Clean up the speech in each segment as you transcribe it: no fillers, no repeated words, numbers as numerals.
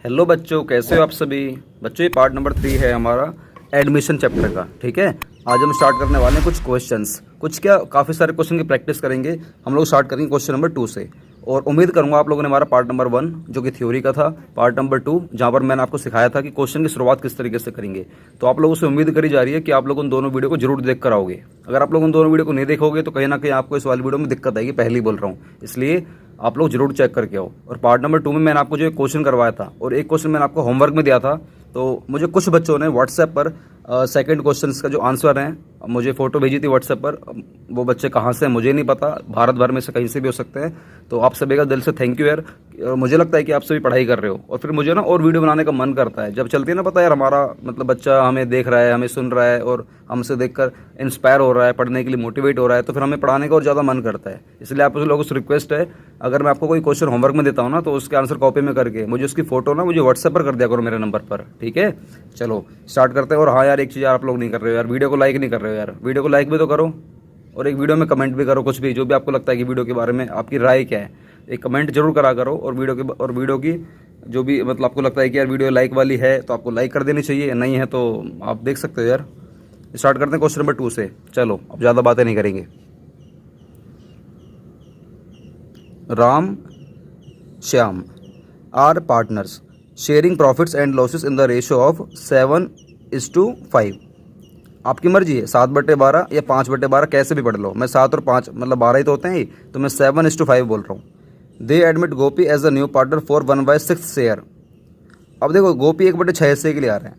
Hello बच्चों, कैसे हो आप सभी। बच्चों, ये पार्ट नंबर 3 है हमारा एडमिशन चैप्टर का। ठीक है, आज हम स्टार्ट करने वाले हैं कुछ क्वेश्चंस, कुछ क्या काफ़ी सारे क्वेश्चन की प्रैक्टिस करेंगे। हम लोग स्टार्ट करेंगे क्वेश्चन नंबर 2 से। और उम्मीद करूंगा आप लोगों ने हमारा पार्ट नंबर 1 जो कि थ्योरी का था, पार्ट नंबर 2 जहां पर मैंने आपको सिखाया था कि क्वेश्चन की शुरुआत किस तरीके से करेंगे, तो आप लोगों से उम्मीद करी जा रही है कि आप लोग उन दोनों वीडियो को जरूर देख कर आओगे। अगर आप लोग उन दोनों वीडियो को नहीं देखोगे तो कहीं ना कहीं आपको इस वाली वीडियो में दिक्कत आएगी, पहले ही बोल रहा हूँ। इसलिए आप लोग जरूर चेक करके आओ। और पार्ट नंबर 2 में मैंने आपको जो क्वेश्चन करवाया था और एक क्वेश्चन मैंने आपको होमवर्क में दिया था, तो मुझे कुछ बच्चों ने व्हाट्सएप पर सेकंड क्वेश्चन का जो आंसर है मुझे फ़ोटो भेजी थी व्हाट्सएप पर। वो बच्चे कहाँ से हैं मुझे नहीं पता, भारत भर में से कहीं से भी हो सकते हैं। तो आप सभी का दिल से थैंक यू यार। मुझे लगता है कि आप सभी पढ़ाई कर रहे हो और फिर मुझे ना और वीडियो बनाने का मन करता है। जब चलती है ना, पता है यार, हमारा मतलब बच्चा हमें देख रहा है, हमें सुन रहा है और हमसे देखकर इंस्पायर हो रहा है, पढ़ने के लिए मोटिवेट हो रहा है, तो फिर हमें पढ़ाने का और ज़्यादा मन करता है। इसलिए आप लोगों से रिक्वेस्ट है, अगर मैं आपको कोई क्वेश्चन होमवर्क में देता हूँ ना, तो उसके आंसर कॉपी में करके मुझे उसकी फ़ोटो ना मुझे व्हाट्सएप पर कर दिया करो मेरे नंबर पर। ठीक है, चलो स्टार्ट करते हैं। और हाँ यार, एक चीज़ यार आप लोग नहीं कर रहे हो यार, वीडियो को लाइक नहीं कर रहे हो यार। वीडियो को लाइक भी तो करो और एक वीडियो में कमेंट भी करो, कुछ भी जो भी आपको लगता है कि वीडियो के बारे में आपकी राय क्या है, एक कमेंट जरूर करा करो। और वीडियो की जो भी मतलब आपको लगता है कि यार वीडियो लाइक वाली है तो आपको लाइक कर देनी चाहिए, नहीं है तो आप देख सकते हो यार। स्टार्ट करते हैं क्वेश्चन नंबर 2 से। चलो अब ज़्यादा बातें नहीं करेंगे। Ram Shyam are partners sharing profits and losses in the ratio of 7:5। आपकी मर्जी है 7/12 या 5/12, कैसे भी पढ़ लो। मैं 7 और 5 मतलब 12 ही तो होते हैं ही, तो मैं 7:5 बोल रहा हूँ। They admit Gopi as a new partner for 1/6 share. अब देखो, गोपी 1/6 हिस्से के लिए आ रहे हैं।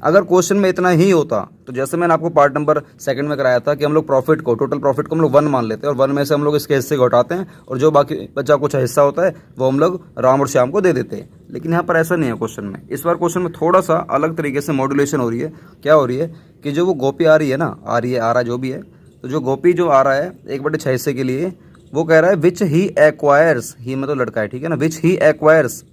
अगर क्वेश्चन में इतना ही होता तो जैसे मैंने आपको पार्ट नंबर 2 में कराया था कि हम लोग प्रॉफिट को, टोटल प्रॉफिट को हम लोग 1 मान लेते हैं और 1 में से हम लोग इसके हिस्से को हटाते हैं और जो बाकी बचा कुछ हिस्सा होता है वो हम लोग राम और श्याम को दे देते हैं। लेकिन यहाँ पर ऐसा नहीं है क्वेश्चन में। इस बार क्वेश्चन में थोड़ा सा अलग तरीके से मॉड्यूलेशन हो रही है। क्या हो रही है कि जो वो गोपी आ रही है ना, आ रहा है जो भी है, तो जो गोपी जो आ रहा है 1/6 हिस्से के लिए, वो कह रहा है विच ही एक्वायर्स, ही मतलब लड़का है, ठीक है ना, विच ही एक्वायर्स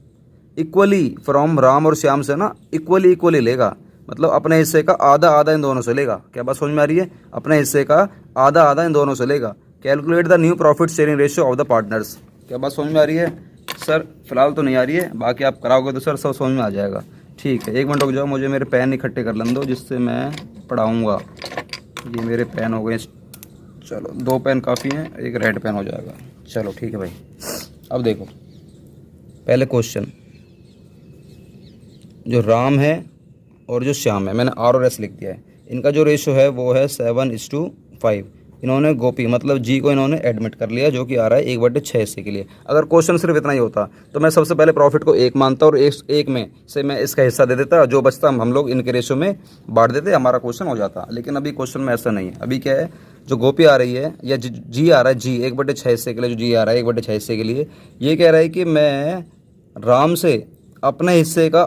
इक्वली फ्रॉम राम और श्याम से ना इक्वली लेगा। मतलब अपने हिस्से का आधा आधा इन दोनों से लेगा। क्या बात समझ में आ रही है? अपने हिस्से का आधा आधा इन दोनों से लेगा। Calculate the new profit sharing ratio of the partners. क्या बात समझ में आ रही है? सर फिलहाल तो नहीं आ रही है, बाकी आप कराओगे तो सर सब समझ में आ जाएगा। ठीक है, 1 मिनट रुक जाओ, मुझे मेरे पेन इकट्ठे कर लेने दो जिससे मैं पढ़ाऊँगा। ये मेरे पेन हो गए, चलो 2 पेन काफ़ी हैं, एक रेड पेन हो जाएगा। चलो ठीक है भाई। अब देखो, पहले क्वेश्चन, जो राम है और जो श्याम है, मैंने आर और एस लिख दिया है, इनका जो रेशो है वो है 7:5। इन्होंने गोपी मतलब जी को इन्होंने एडमिट कर लिया, जो कि आ रहा है 1/6 हिस्से के लिए। अगर क्वेश्चन सिर्फ इतना ही होता तो मैं सबसे पहले प्रॉफिट को 1 मानता और एक में से मैं इसका हिस्सा दे देता, जो बचता हम लोग इनके रेशो में बांट देते, हमारा क्वेश्चन हो जाता। लेकिन अभी क्वेश्चन में ऐसा नहीं है। अभी क्या है, जो गोपी आ रही है या जी आ रहा है, जी 1/6 हिस्से के लिए, जो जी आ रहा है 1/6 हिस्से के लिए, ये कह रहा है कि मैं राम से अपने हिस्से का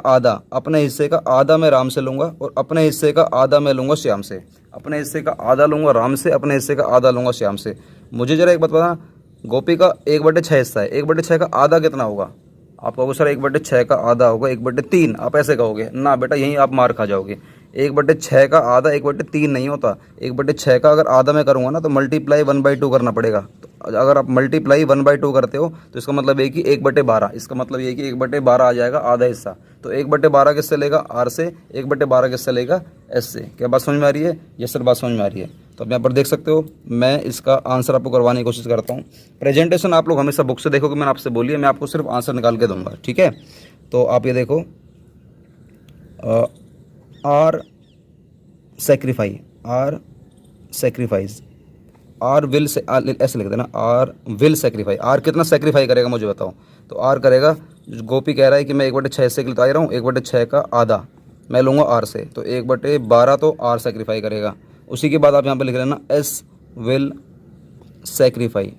आधा मैं राम से लूँगा और अपने हिस्से का आधा मैं लूँगा श्याम से। अपने हिस्से का आधा लूँगा राम से, अपने हिस्से का आधा लूँगा श्याम से। मुझे ज़रा एक बात बताना, गोपी का 1/6 हिस्सा है, 1/6 का आधा कितना होगा? आप कहोगे सर 1/6 का आधा होगा 1/3। आप ऐसे कहोगे ना बेटा, यहीं आप मार खा जाओगे। 1/6 का आधा 1/3 नहीं होता। 1/6 का अगर आधा मैं करूँगा ना तो मल्टीप्लाई 1/2 करना पड़ेगा। तो अगर आप मल्टीप्लाई 1/2 करते हो तो इसका मतलब ये कि 1/12, इसका मतलब ये कि 1/12 आ जाएगा आधा हिस्सा। तो 1/12 किससे लेगा? आर से। 1/12 किससे लेगा? एस से। क्या बात समझ में आ रही है? ये सर बात समझ में आ रही है। तो अब यहाँ पर देख सकते हो, मैं इसका आंसर आपको करवाने की कोशिश करता हूँ। प्रेजेंटेशन आप लोग हमेशा बुक से देखोगे, मैंने आपसे बोली है, मैं आपको सिर्फ आंसर निकाल के दूंगा। ठीक है, तो आप ये देखो, are sacrifice, are will say, ऐसे लिख देना, आर विल सेक्रीफाई। आर कितना सेक्रीफाई करेगा मुझे बताओ? तो आर करेगा, गोपी कह रहा है कि मैं 1/6 हिस्से के लिए आ रहा हूँ, 1/6 का आधा मैं लूँगा आर से, तो 1/12 तो आर सेक्रीफाई करेगा। उसी के बाद आप यहाँ पे लिख लेना S will sacrifice,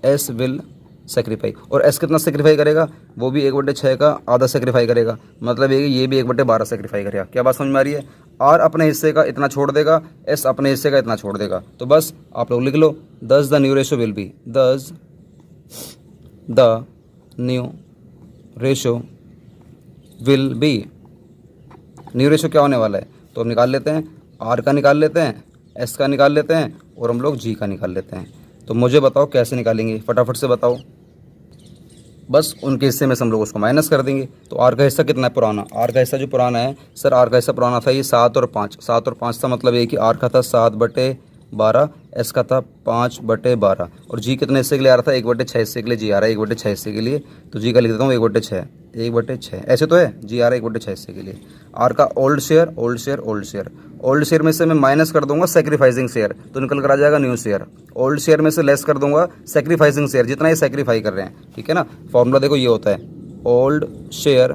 S will sacrifice. और एस कितना सेक्रीफाई करेगा? वो भी 1/6 का आधा सेक्रीफाई करेगा। मतलब ये भी 1/12 सेक्रीफाई करेगा। क्या बात समझ में आ रही है? आर अपने हिस्से का इतना छोड़ देगा, एस अपने हिस्से का इतना छोड़ देगा। तो बस आप लोग लिख लो, thus the new ratio will be, thus the new ratio will be. New ratio क्या होने वाला है? तो हम निकाल लेते हैं, आर का निकाल लेते हैं, एस का निकाल लेते हैं और हम लोग जी का निकाल लेते हैं। तो मुझे बताओ कैसे निकालेंगे, फटाफट से बताओ। बस उनके हिस्से में से हम लोग उसको माइनस कर देंगे। तो आर का हिस्सा कितना है पुराना, आर का हिस्सा जो पुराना है सर, आर का हिस्सा पुराना था ये 7 और 5, 7 और 5 था, मतलब ये कि आर का था 7/12, एस का था 5/12, और जी कितने हिस्से के लिए आ रहा था, 1/6 हिस्से के लिए जी आ रहा है, 1/6 हिस्से के लिए। तो जी का लिख देता हूँ 1/6, 1/6 ऐसे तो है, जी आ रहा है 1/6 हिस्से के लिए। आर का old share, old share, old share, old share में से मैं माइनस कर दूंगा सेक्रीफाइसिंग शेयर, तो निकल कर आ जाएगा न्यू शेयर। ओल्ड शेयर में से लेस कर दूंगा सेक्रीफाइसिंग शेयर, जितना ये सेक्रीफाई कर रहे हैं, ठीक है ना। फॉर्मूला देखो ये होता है, ओल्ड शेयर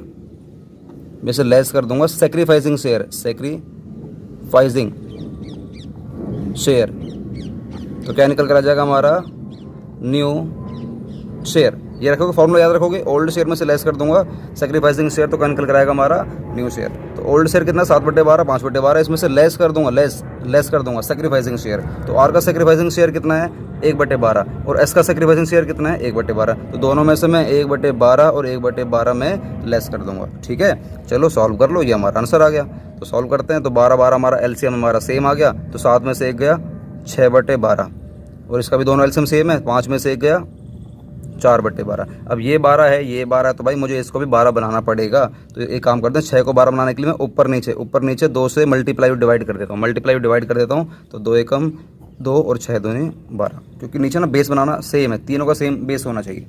में से लेस कर दूंगा सेक्रीफाइसिंग शेयर, सेक्रीफाइसिंग शेयर, तो क्या निकल कर आ जाएगा हमारा न्यू शेयर। ये रखोगे, फॉर्मूला याद रखोगे, ओल्ड शेयर में से लेस कर दूंगा सेक्रीफाइसिंग शेयर, तो क्या निकल कर आएगा हमारा न्यू शेयर। तो ओल्ड शेयर कितना 7/12, 5/12, इसमें से लेस कर दूंगा, लेस कर दूंगा सेक्रीफाइसिंग शेयर। तो आर का सेक्रीफाइसिंग शेयर कितना है 1/12, और एस का सेक्रीफाइसिंग शेयर कितना है 1/12, तो दोनों में से मैं 1/12 और 1/12 में लेस कर दूंगा, ठीक है। चलो सॉल्व कर लो, ये हमारा आंसर आ गया। तो सॉल्व करते हैं, तो 12/12 हमारा एलसीएम हमारा सेम आ गया, तो 7 में से 1 गया 6/12, और इसका भी दोनों एलसीएम सेम है, 5 में से 1 गया 4/12। अब ये 12 है, ये 12 है, तो भाई मुझे इसको भी 12 बनाना पड़ेगा। तो एक काम करते हैं, 6 को 12 बनाने के लिए मैं ऊपर नीचे 2 से मल्टीप्लाई डिवाइड कर देता हूँ, तो 2 एकम 2 और 6 दूनी 12, क्योंकि नीचे ना बेस बनाना सेम है, तीनों का सेम बेस होना चाहिए।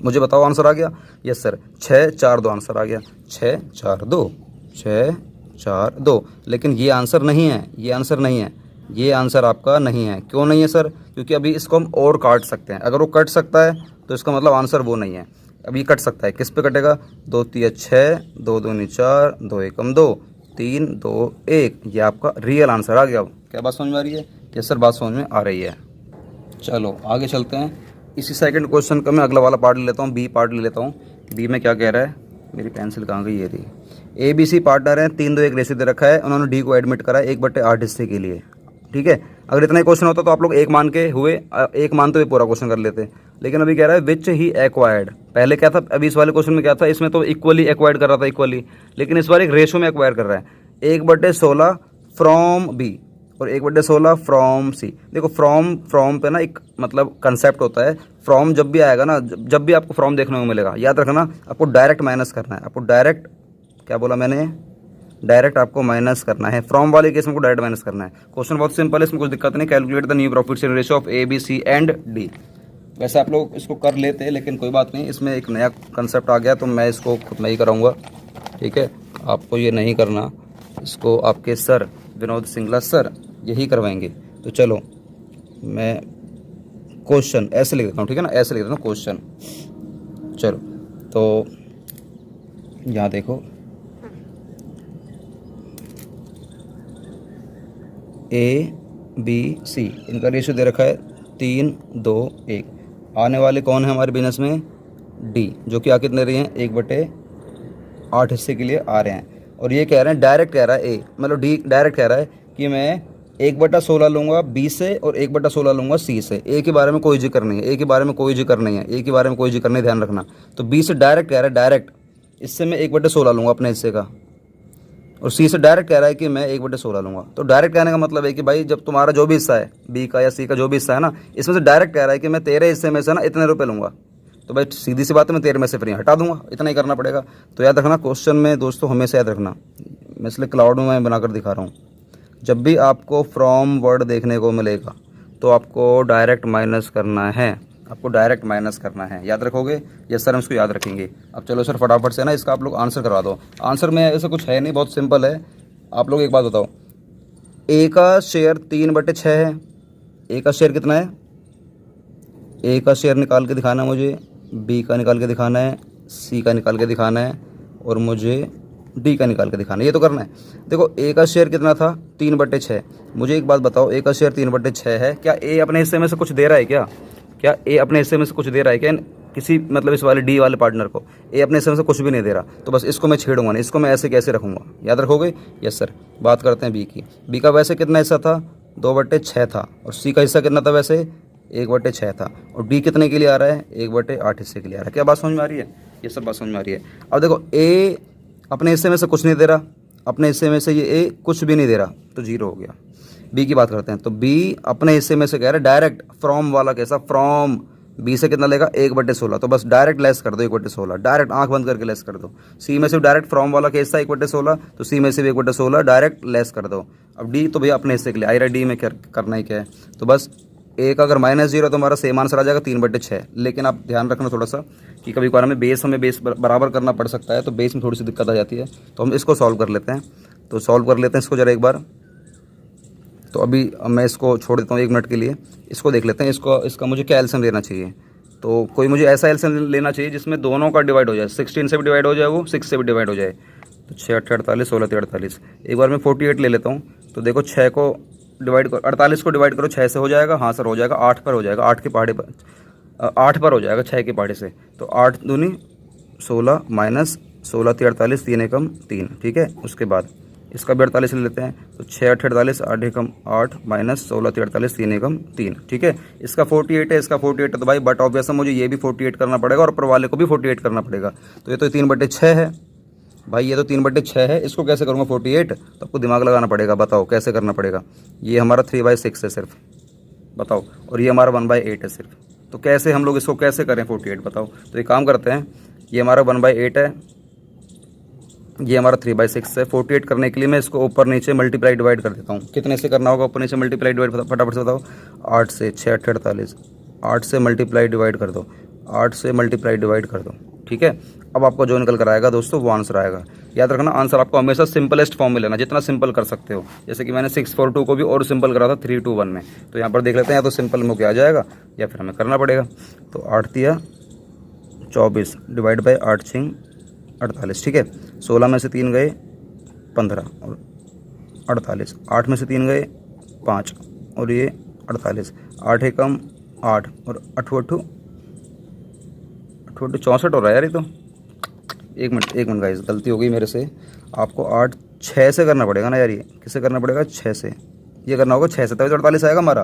मुझे बताओ आंसर आ गया, यस सर, 6 4 2 आंसर आ गया, 6 4 2, 6 4 2। लेकिन ये आंसर नहीं है, ये आंसर नहीं है, ये आंसर आपका नहीं है। क्यों नहीं है सर, क्योंकि अभी इसको हम और काट सकते हैं, अगर वो कट सकता है तो इसका मतलब आंसर वो नहीं है। अभी कट सकता है, किस पे कटेगा, 2 3 6, 2 दूनी 4, 2 एकम 2, 3 2 1, ये आपका रियल आंसर आ गया। क्या बात समझ में आ रही है, यस सर बात समझ में आ रही है। चलो आगे चलते हैं, इसी सेकंड क्वेश्चन का मैं अगला वाला पार्ट ले लेता हूँ, बी पार्ट ले लेता हूँ। बी में क्या कह रहा है, मेरी पेंसिल कहाँ गई, ये रही। ABC पार्टनर हैं, 3 2 1 रेशियो दे रखा है, उन्होंने डी को एडमिट करा 1/8 हिस्से के लिए, ठीक है। अगर इतना ही क्वेश्चन होता तो आप लोग एक मान के हुए, एक मानते हुए पूरा क्वेश्चन कर लेते, लेकिन अभी कह रहा है विच ही एक्वायर्ड। पहले क्या था, अभी इस वाले क्वेश्चन में क्या था, इसमें तो इक्वली एक्वायर्ड कर रहा था, इक्वली, लेकिन इस बार एक रेशो में एक्वायर कर रहा है, 1/16 फ्रॉम बी और 1/16 फ्रॉम सी। देखो फ्रॉम पे ना एक मतलब कंसेप्ट होता है, फ्रॉम जब भी आएगा ना, जब भी आपको फ्रॉम देखने को मिलेगा, याद रखना आपको डायरेक्ट माइनस करना है, आपको डायरेक्ट, क्या बोला मैंने, डायरेक्ट आपको माइनस करना है। फ्रॉम वाले केस में को डायरेक्ट माइनस करना है। क्वेश्चन बहुत सिंपल है, इसमें कुछ दिक्कत नहीं। Calculate the new profit sharing ratio of A B C and D. वैसे आप लोग इसको कर लेते हैं, लेकिन कोई बात नहीं, इसमें एक नया कंसेप्ट आ गया तो मैं इसको खुद में ही कराऊंगा, ठीक है। आपको ये नहीं करना, इसको आपके सर विनोद सिंगला सर यही करवाएंगे। तो चलो मैं क्वेश्चन ऐसे लिख देता हूँ, ठीक है ना, ऐसे लिख देता हूँ क्वेश्चन। चलो तो यहाँ देखो, ABC इनका रेशियो दे रखा है 3 2 1। आने वाले कौन है हमारे बिजनेस में, डी, जो कि आके कितने रहे हैं 1/8 हिस्से के लिए आ रहे हैं। और ये कह रहे हैं, डायरेक्ट कह रहा है ए, मतलब डी डायरेक्ट कह रहा है कि मैं 1/16 लूँगा बी से और 1/16 लूँगा सी से। ए के बारे में कोई जिक्र नहीं है, ए के बारे में कोई जिक्र नहीं है, ए के बारे में कोई जिक्र नहीं, ध्यान रखना। तो बी से डायरेक्ट कह रहा है, डायरेक्ट इससे मैं 1/16 लूँगा अपने हिस्से का, और सी से डायरेक्ट कह रहा है कि मैं 1/16 लूँगा। तो डायरेक्ट कहने का मतलब है कि भाई जब तुम्हारा जो भी हिस्सा है बी का या सी का जो भी हिस्सा है ना, इसमें से डायरेक्ट कह रहा है कि मैं तेरे हिस्से में से ना इतने रुपए लूँगा, तो भाई सीधी सी बात है मैं तेरे में से फ्री हटा दूंगा, इतना ही करना पड़ेगा। तो याद रखना क्वेश्चन में दोस्तों, हमेशा याद रखना, मैं इसलिए क्लाउड में मैं बनाकर दिखा रहा हूँ, जब भी आपको फ्रॉम वर्ड देखने को मिलेगा तो आपको डायरेक्ट माइनस करना है, आपको डायरेक्ट माइनस करना है, याद रखोगे। यस सर हम इसको याद रखेंगे। अब चलो सर फटाफट से ना इसका आप लोग आंसर करवा दो। आंसर में ऐसा कुछ है नहीं, बहुत सिंपल है। आप लोग एक बात बताओ, ए का शेयर 3/6 है, ए का शेयर कितना है, ए का शेयर निकाल के दिखाना है मुझे, बी का निकाल के दिखाना है, सी का निकाल के दिखाना है, और मुझे डी का निकाल के दिखाना है, ये तो करना है। देखो ए का शेयर कितना था 3/6। मुझे एक बात बताओ, ए का शेयर 3/6 है, क्या ए अपने हिस्से में से कुछ दे रहा है, क्या ए अपने हिस्से में से कुछ दे रहा है क्या किसी, मतलब इस वाले डी वाले पार्टनर को? ए अपने हिस्से में से कुछ भी नहीं दे रहा, तो बस इसको मैं छेड़ूंगा नहीं, इसको मैं ऐसे कैसे रखूंगा, याद रखोगे। Yes sir. बात करते हैं बी की। बी का वैसे कितना हिस्सा था 2/6 था, और सी का हिस्सा कितना था वैसे 1/6 था, और डी कितने के लिए आ रहा है 1/8 हिस्से के लिए आ रहा है। क्या बात समझ में आ रही है, ये सब बात समझ में आ रही है। अब देखो ए अपने हिस्से में से कुछ नहीं दे रहा, अपने हिस्से में से ये ए कुछ भी नहीं दे रहा, तो 0 हो गया। बी की बात करते हैं, तो बी अपने हिस्से में से कह रहा है डायरेक्ट फ्रॉम वाला, कैसा फ्रॉम बी से कितना लेगा 1/16, तो बस डायरेक्ट लेस कर दो 1/16, डायरेक्ट आंख बंद करके लेस कर दो। सी में से डायरेक्ट फ्रॉम वाला केस था 1/16, तो सी में से भी 1/16 डायरेक्ट लेस कर दो। अब डी तो भैया अपने हिस्से के लिए आई रहा, डी में क्या करना ही क्या है, तो बस एक अगर -0 तो हमारा सेम आंसर आ जाएगा 3/6। लेकिन आप ध्यान रखना थोड़ा सा कि कभी कभार हमें बेस बराबर करना पड़ सकता है, तो बेस में थोड़ी सी दिक्कत आ जाती है, तो हम इसको सॉल्व कर लेते हैं। तो सॉल्व कर लेते हैं इसको ज़रा एक बार। तो अभी मैं इसको छोड़ देता हूँ 1 मिनट के लिए, इसको देख लेते हैं। इसका मुझे क्या एलसीएम लेना चाहिए, तो कोई मुझे ऐसा एलसीएम लेना चाहिए जिसमें दोनों का डिवाइड हो जाए, 16 से भी डिवाइड हो जाए, वो 6 से भी डिवाइड हो जाए। तो 6 8 48, 16 3 48। एक बार मैं 48 ले लेता हूँ। तो देखो 6 को डिवाइड करो, 48 को डिवाइड करो 6 से, हो जाएगा, हाँ सर हो जाएगा, 8 पर हो जाएगा, 8 के पहाड़े पर 8 पर हो जाएगा 6 के पहाड़े से। तो 8 दूनी 16 माइनस 16 3 48, 3 एकम 3, ठीक है। उसके बाद इसका भी 48 ले लेते हैं, तो 6 8 48, 8 एकम 8 माइनस 16 3 48, 3 एकम 3, ठीक है। इसका 48 है, इसका 48 है, तो भाई बट ऑब्वियस मुझे ये भी 48 करना पड़ेगा और ऊपर वाले को भी 48 करना पड़ेगा। तो ये तो 3/6 है भाई, ये तो 3/6 है। इसको कैसे करूँगा 48, तो आपको दिमाग लगाना पड़ेगा, बताओ कैसे करना पड़ेगा। ये हमारा 3/6 है सिर्फ, बताओ, और ये हमारा 1/8 है सिर्फ। तो कैसे हम लोग इसको कैसे करें 48, बताओ। तो एक काम करते हैं, ये हमारा 1/8 है, ये हमारा 3/6 है। 48 करने के लिए मैं इसको ऊपर नीचे मल्टीप्लाई डिवाइड कर देता हूँ। कितने से करना होगा ऊपर नीचे मल्टीप्लाई डिवाइड, फटाफट से बताओ। 8 से 6 8 48, 8 से मल्टीप्लाई डिवाइड कर दो, 8 से मल्टीप्लाई डिवाइड कर दो, ठीक है। अब आपको जो निकल कर आएगा दोस्तों वो आंसर आएगा। याद रखना आंसर आपको हमेशा सिंपलेस्ट फॉर्म में लेना, जितना सिंपल कर सकते हो। जैसे कि मैंने 642 को भी और सिंपल करा था 321 में। तो यहाँ पर देख लेते हैं, या तो सिंपल में क्या आ जाएगा या फिर हमें करना पड़ेगा। तो 8 तिया 24 डिवाइड बाई 8 6 48, ठीक है। 16 में से 3 गए 15 और 48, 8 में से 3 गए 5 और ये 48, 8 एकम 8 और 8 8 64 हो रहा है यार ये तो। एक मिनट गाइस, गलती हो गई मेरे से। आपको 8 6 से करना पड़ेगा ना यार, ये किससे करना पड़ेगा 6 से, ये करना होगा 6 से, तभी तो 48 आएगा हमारा।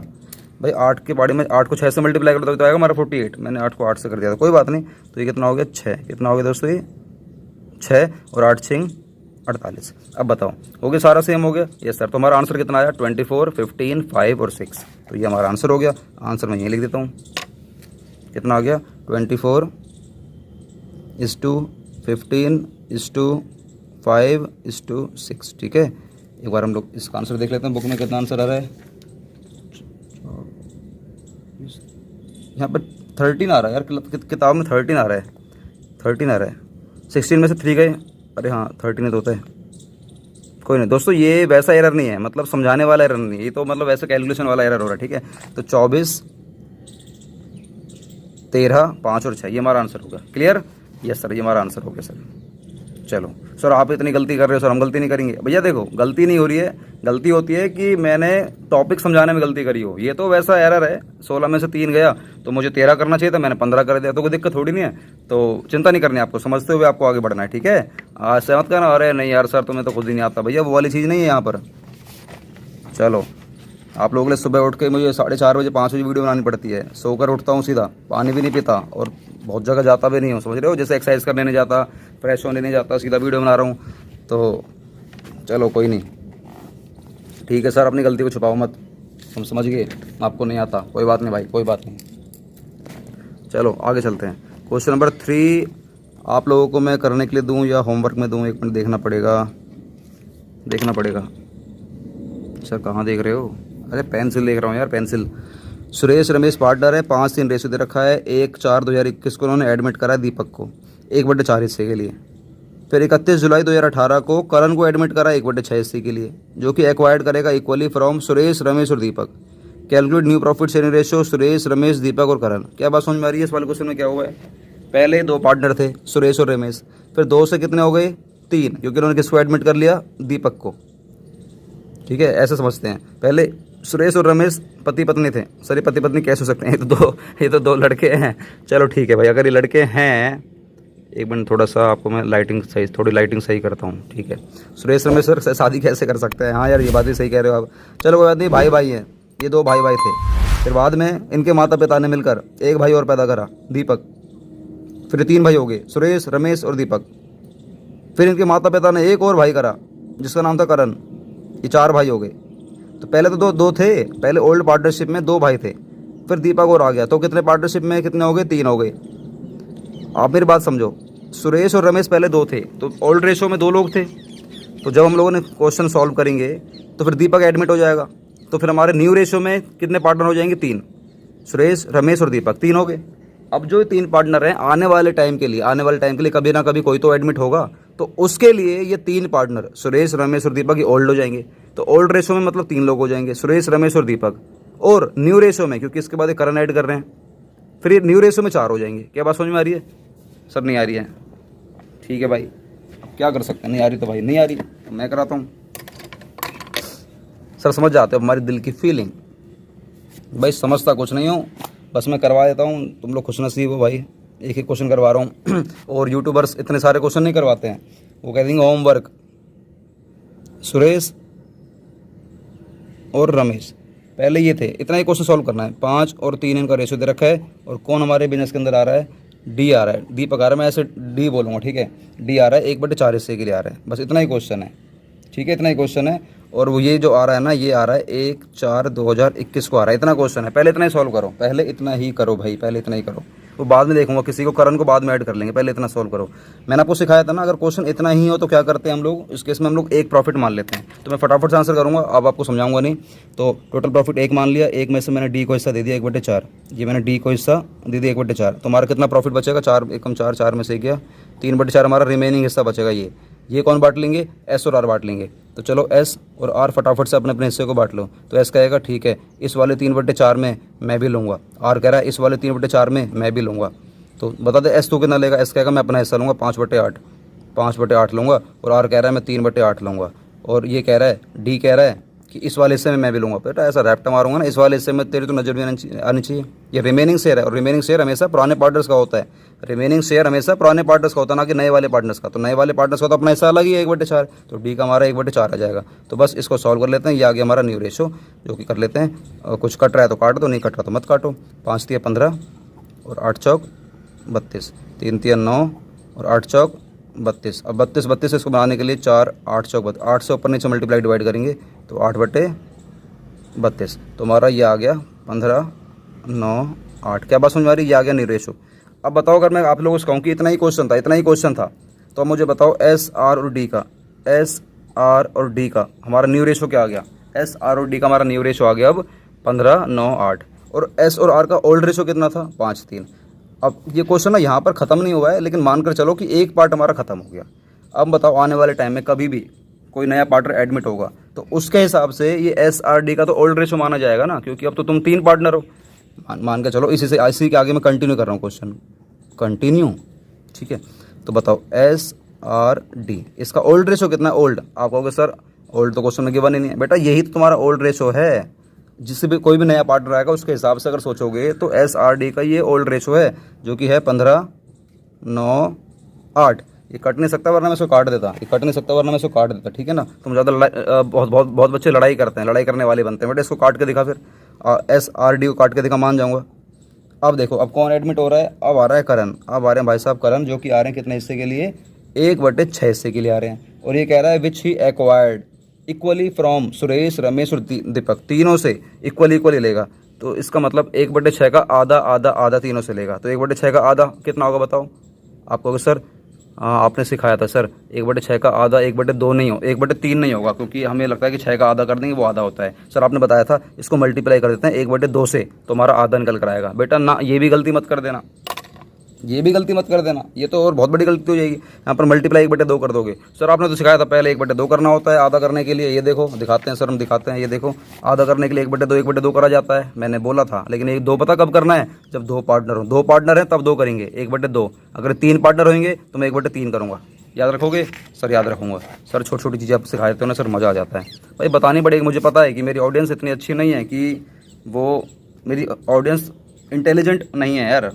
भाई 8 के बारे में 8 को 6 से मल्टीप्लाई कर दो तो आएगा हमारा 48। मैंने 8 को 8 से कर दिया था, कोई बात नहीं। तो ये कितना हो गया 6, कितना हो गया दोस्तों ये 6 और 8 6 48। अब बताओ हो गया, सारा सेम हो गया। Yes sir. तो हमारा आंसर कितना आया 24 15 5 और 6। तो ये हमारा आंसर हो गया। आंसर मैं यहीं लिख देता हूँ, कितना आ गया 24 is to 15 is to 5 is to 6, ठीक है। एक बार हम लोग इसका आंसर देख लेते हैं, बुक में कितना आंसर आ रहा है। यहाँ पर 13 आ रहा है यार, किताब में 13 आ रहा है, 13 आ रहा है। 16 में से 3 गए, अरे हाँ 13 तो होता है, कोई नहीं दोस्तों, ये वैसा एरर नहीं है, मतलब समझाने वाला एरर नहीं है, ये तो मतलब वैसे कैलकुलेशन वाला एरर हो रहा है, ठीक है। तो 24 13 5 और 6 ये हमारा आंसर होगा। क्लियर? यस सर, ये हमारा आंसर हो गया सर। चलो सर, आप इतनी गलती कर रहे हो सर, हम गलती नहीं करेंगे। भैया देखो, गलती नहीं हो रही है, गलती होती है कि मैंने टॉपिक समझाने में गलती करी हो। ये तो वैसा एरर है, 16 में से 3 गया तो मुझे 13 करना चाहिए था, मैंने 15 कर दिया, तो कोई दिक्कत थोड़ी नहीं है। तो चिंता नहीं करनी आपको, समझते हुए आपको आगे बढ़ना है, ठीक है। सहमत करना, अरे नहीं यार सर तुम्हें तो खुद ही नहीं आता, भैया वो वाली चीज़ नहीं है यहाँ पर। चलो, आप लोगों ने सुबह उठ के मुझे 4:30 बजे 5 बजे वीडियो बनानी पड़ती है, सोकर उठता हूँ सीधा, पानी भी नहीं पीता और बहुत जगह जाता भी नहीं हूँ, समझ रहे हो। जैसे एक्सरसाइज करने नहीं जाता, फ्रेश होने नहीं जाता, सीधा वीडियो बना रहा हूँ। तो चलो कोई नहीं, ठीक है सर, अपनी गलती को छुपाओ मत, हम समझ गए, आपको नहीं आता, कोई बात नहीं भाई, कोई बात नहीं। चलो आगे चलते हैं। क्वेश्चन नंबर 3 आप लोगों को मैं करने के लिए दूँ या होमवर्क में दूँ, 1 मिनट देखना पड़ेगा। सर कहाँ देख रहे हो? अरे पेंसिल देख रहा हूँ यार, पेंसिल। सुरेश रमेश पार्टनर है, 5-3 रेशो दे रखा है। 1/4/2021 को उन्होंने एडमिट करा है दीपक को 1/4 हिस्से के लिए। फिर 31 जुलाई 2018 को करण को एडमिट करा 1/6 हिस्से के लिए, जो कि एक्वायर्ड करेगा इक्वली फ्रॉम सुरेश रमेश और Deepak. Calculate new profit sharing ratio Suresh Ramesh Deepak और करण। क्या बात समझ में आ रही है? इस वाले क्वेश्चन में क्या हुआ है, पहले 2 पार्टनर थे सुरेश और रमेश, फिर 2 से कितने हो गए 3, क्योंकि उन्होंने किसको एडमिट कर लिया, दीपक को, ठीक है। ऐसे समझते हैं, पहले सुरेश और रमेश पति पत्नी थे। सर ये पति पत्नी कैसे हो सकते हैं, ये तो दो लड़के हैं। चलो ठीक है भाई, अगर ये लड़के हैं, एक मिनट थोड़ा सा आपको मैं थोड़ी लाइटिंग सही करता हूँ, ठीक है। सुरेश रमेश सर शादी कैसे कर सकते हैं? हाँ यार ये बात भी सही कह रहे हो आप। चलो कोई बात नहीं, भाई हैं ये, 2 भाई थे। फिर बाद में इनके माता पिता ने मिलकर एक भाई और पैदा करा, दीपक। फिर 3 भाई हो गए, सुरेश रमेश और दीपक। फिर इनके माता पिता ने एक और भाई करा जिसका नाम था करण, ये 4 भाई हो गए। तो पहले तो दो थे, पहले ओल्ड पार्टनरशिप में 2 भाई थे, फिर दीपक और आ गया, तो कितने पार्टनरशिप में कितने हो गए? 3 हो गए। आप मेरी बात समझो, सुरेश और रमेश पहले 2 थे, तो ओल्ड रेशो में 2 लोग थे। तो जब हम लोगों ने क्वेश्चन सॉल्व करेंगे तो फिर दीपक एडमिट हो जाएगा, तो फिर हमारे न्यू रेशो में कितने पार्टनर हो जाएंगे? 3। सुरेश, रमेश और दीपक 3 हो गए। अब जो 3 पार्टनर हैं आने वाले टाइम के लिए कभी ना कभी कोई तो एडमिट होगा, तो उसके लिए ये 3 पार्टनर सुरेश, रमेश और दीपक ये ओल्ड हो जाएंगे। तो ओल्ड रेशो में मतलब 3 लोग हो जाएंगे, सुरेश, रमेश और दीपक। और न्यू रेशो में, क्योंकि इसके बाद करंट ऐड कर रहे हैं, फिर ये न्यू रेशो में 4 हो जाएंगे। क्या बात समझ में आ रही है? सर नहीं आ रही है, ठीक है भाई, अब क्या कर सकते हैं, नहीं आ रही तो भाई नहीं आ रही, तो मैं कराता हूँ। सर समझ जाते हो हमारी दिल की फीलिंग। भाई समझता कुछ नहीं हूँ, बस मैं करवा देता हूँ, तुम लोग खुशनसीब हो भाई, एक ही क्वेश्चन करवा रहा हूँ। और यूट्यूबर्स इतने सारे क्वेश्चन नहीं करवाते हैं, वो कहते हैं होमवर्क। सुरेश और रमेश पहले ये थे, इतना ही क्वेश्चन सॉल्व करना है। 5 और 3 इनका रेशो दे रखा है, और कौन हमारे बिजनेस के अंदर आ रहा है? डी आ रहा है, दीपक आ रहा है, मैं ऐसे डी बोलूँगा, ठीक है। डी आ रहा है 1/4 हिस्से के लिए आ रहा है, बस इतना ही क्वेश्चन है, ठीक है, इतना ही क्वेश्चन है। और वो ये जो आ रहा है ना, ये आ रहा है 1/4/2021 को आ रहा है, इतना क्वेश्चन है। पहले इतना ही सॉल्व करो, पहले इतना ही करो भाई, पहले इतना ही करो, वो बाद में देखूंगा, किसी को करण को बाद में ऐड कर लेंगे, पहले इतना सॉल्व करो। मैंने आपको सिखाया था ना, अगर क्वेश्चन इतना ही हो तो क्या करते हैं हम लोग, इस केस में हम लोग 1 प्रॉफिट मान लेते हैं। तो मैं फटाफट से आंसर करूंगा, अब आपको समझाऊंगा नहीं। तो टोटल प्रॉफिट 1 मान लिया, 1 में से मैंने डी को हिस्सा दे दिया 1/4, ये मैंने डी को हिस्सा दे दिया 1/4, तो हमारा कितना प्रॉफिट बचेगा? 4 एकम 4, 4 में से गया 3/4 हमारा रिमेनिंग हिस्सा बचेगा। ये कौन बांट लेंगे? एस और आर बांट लेंगे। तो चलो एस और आर फटाफट से अपने अपने हिस्से को बांट लो। तो एस कहेगा ठीक है, इस वाले 3/4 में मैं भी लूँगा। आर कह रहा है इस वाले 3/4 में मैं भी लूँगा। तो बता दे एस तो कितना लेगा? एस कहेगा मैं अपना हिस्सा लूँगा 5/8 लूँगा, और आर कह रहा है मैं 3/8 लूँगा। और ये कह रहा है, डी कह रहा है कि इस वाले हिस्से में मैं भी लूँगा। बेटा ऐसा रैप्टा मारूंगा ना, इस वाले हिस्से में तेरी तो नजर भी आनी चाहिए। ये रिमेनिंग शेयर है, और रिमेनिंग शेयर हमेशा पुराने पार्टनर्स का होता है। रिमेनिंग शेयर हमेशा पुराने पार्टनर्स का होता है, ना कि नए वाले पार्टनर्स का। तो नए वाले पार्टनर्स का तो अपना हिस्सा अलग ही है 1/4, तो डी का हमारा 1/4 आ जाएगा। तो बस इसको सॉल्व कर लेते हैं, ये आ गया हमारा न्यू रेशो, जो कि कर लेते हैं। कुछ कट रहा है तो काट दो, नहीं कट रहा तो मत काटो। 5 × 15 और 8 चौक 32, 3 × 9 और 8 चौक 32। अब 32 इसको बनाने के लिए 4 8 चौक 32, 8 से ऊपर नीचे मल्टीप्लाई डिवाइड करेंगे तो 8/32। तो हमारा ये आ गया 15 9 8। क्या बात समझ में आ रही? ये आ गया न्यू रेशो। अब बताओ, अगर मैं आप लोगों से कहूँ कि इतना ही क्वेश्चन था, तो मुझे बताओ एस आर और डी का हमारा न्यू रेशो क्या आ गया? एस आर और डी का हमारा न्यू रेशो आ गया अब 15 9 8। और एस और आर का ओल्ड रेशो कितना था? 5 3। अब ये क्वेश्चन ना यहाँ पर ख़त्म नहीं हुआ है, लेकिन मानकर चलो कि एक पार्ट हमारा ख़त्म हो गया। अब बताओ, आने वाले टाइम में कभी भी कोई नया पार्टनर एडमिट होगा, तो उसके हिसाब से ये एस आर डी का तो ओल्ड रेशो माना जाएगा ना, क्योंकि अब तो तुम 3 पार्टनर हो। मान के चलो, इसी के आगे मैं कंटिन्यू कर रहा हूँ क्वेश्चन, कंटिन्यू, ठीक है। तो बताओ एस आर डी, इसका ओल्ड रेशो कितना है? ओल्ड। आप कहोगे सर ओल्ड तो क्वेश्चन में गिवन ही नहीं है। बेटा यही तो तुम्हारा ओल्ड रेशो है, जिससे भी कोई भी नया पार्टनर आएगा उसके हिसाब से अगर सोचोगे तो एस आर डी का ये ओल्ड रेशो है, जो कि है 15 9 8। ये कट नहीं सकता, वरना मैं इसको काट देता, ठीक है ना। तुम ज़्यादा बहुत बच्चे लड़ाई करते हैं, लड़ाई करने वाले बनते हैं। बेटा इसको काट के दिखा, फिर एस आर डी को काट के दिखा, मान जाऊँगा। अब देखो, अब कौन एडमिट हो रहा है? अब आ रहा है करण, अब आ रहे हैं भाई साहब करण, जो कि आ रहे हैं कितने हिस्से के लिए? 1/6 हिस्से के लिए आ रहे हैं। और ये कह रहा है which he acquired equally from Suresh Ramesh और दीपक, तीनों से इक्वली लेगा। तो इसका मतलब 1/6 का आधा तीनों से लेगा। तो 1/6 का आधा कितना होगा बताओ? आप कहोगे सर आपने सिखाया था सर 1/6 का आधा 1/2 नहीं हो, 1/3 नहीं होगा, क्योंकि हमें लगता है कि 6 का आधा कर देंगे वो आधा होता है। सर आपने बताया था इसको मल्टीप्लाई कर देते हैं 1/2 से, तो हमारा आधा निकल कर आएगा। बेटा ना, ये भी गलती मत कर देना, ये तो और बहुत बड़ी गलती हो जाएगी। यहाँ पर मल्टीप्लाई 1/2 कर दोगे। सर आपने तो सिखाया था पहले 1/2 करना होता है आधा करने के लिए। ये देखो दिखाते हैं सर, हम दिखाते हैं, ये देखो आधा करने के लिए 1/2 करा जाता है, मैंने बोला था। लेकिन 1/2 पता कब करना है? जब 2 पार्टनर हो, 2 पार्टनर हैं तब 2 करेंगे 1/2। अगर 3 पार्टनर होंगे तो मैं 1/3 करूँगा। याद रखोगे? सर याद रखूँगा सर, छोटी छोटी चीज़ें आप सिखा देते हो ना सर, मज़ा आ जाता है भाई, बतानी पड़ेगी। मुझे पता है कि मेरी ऑडियंस इतनी अच्छी नहीं है, कि वो मेरी ऑडियंस इंटेलिजेंट नहीं है यार।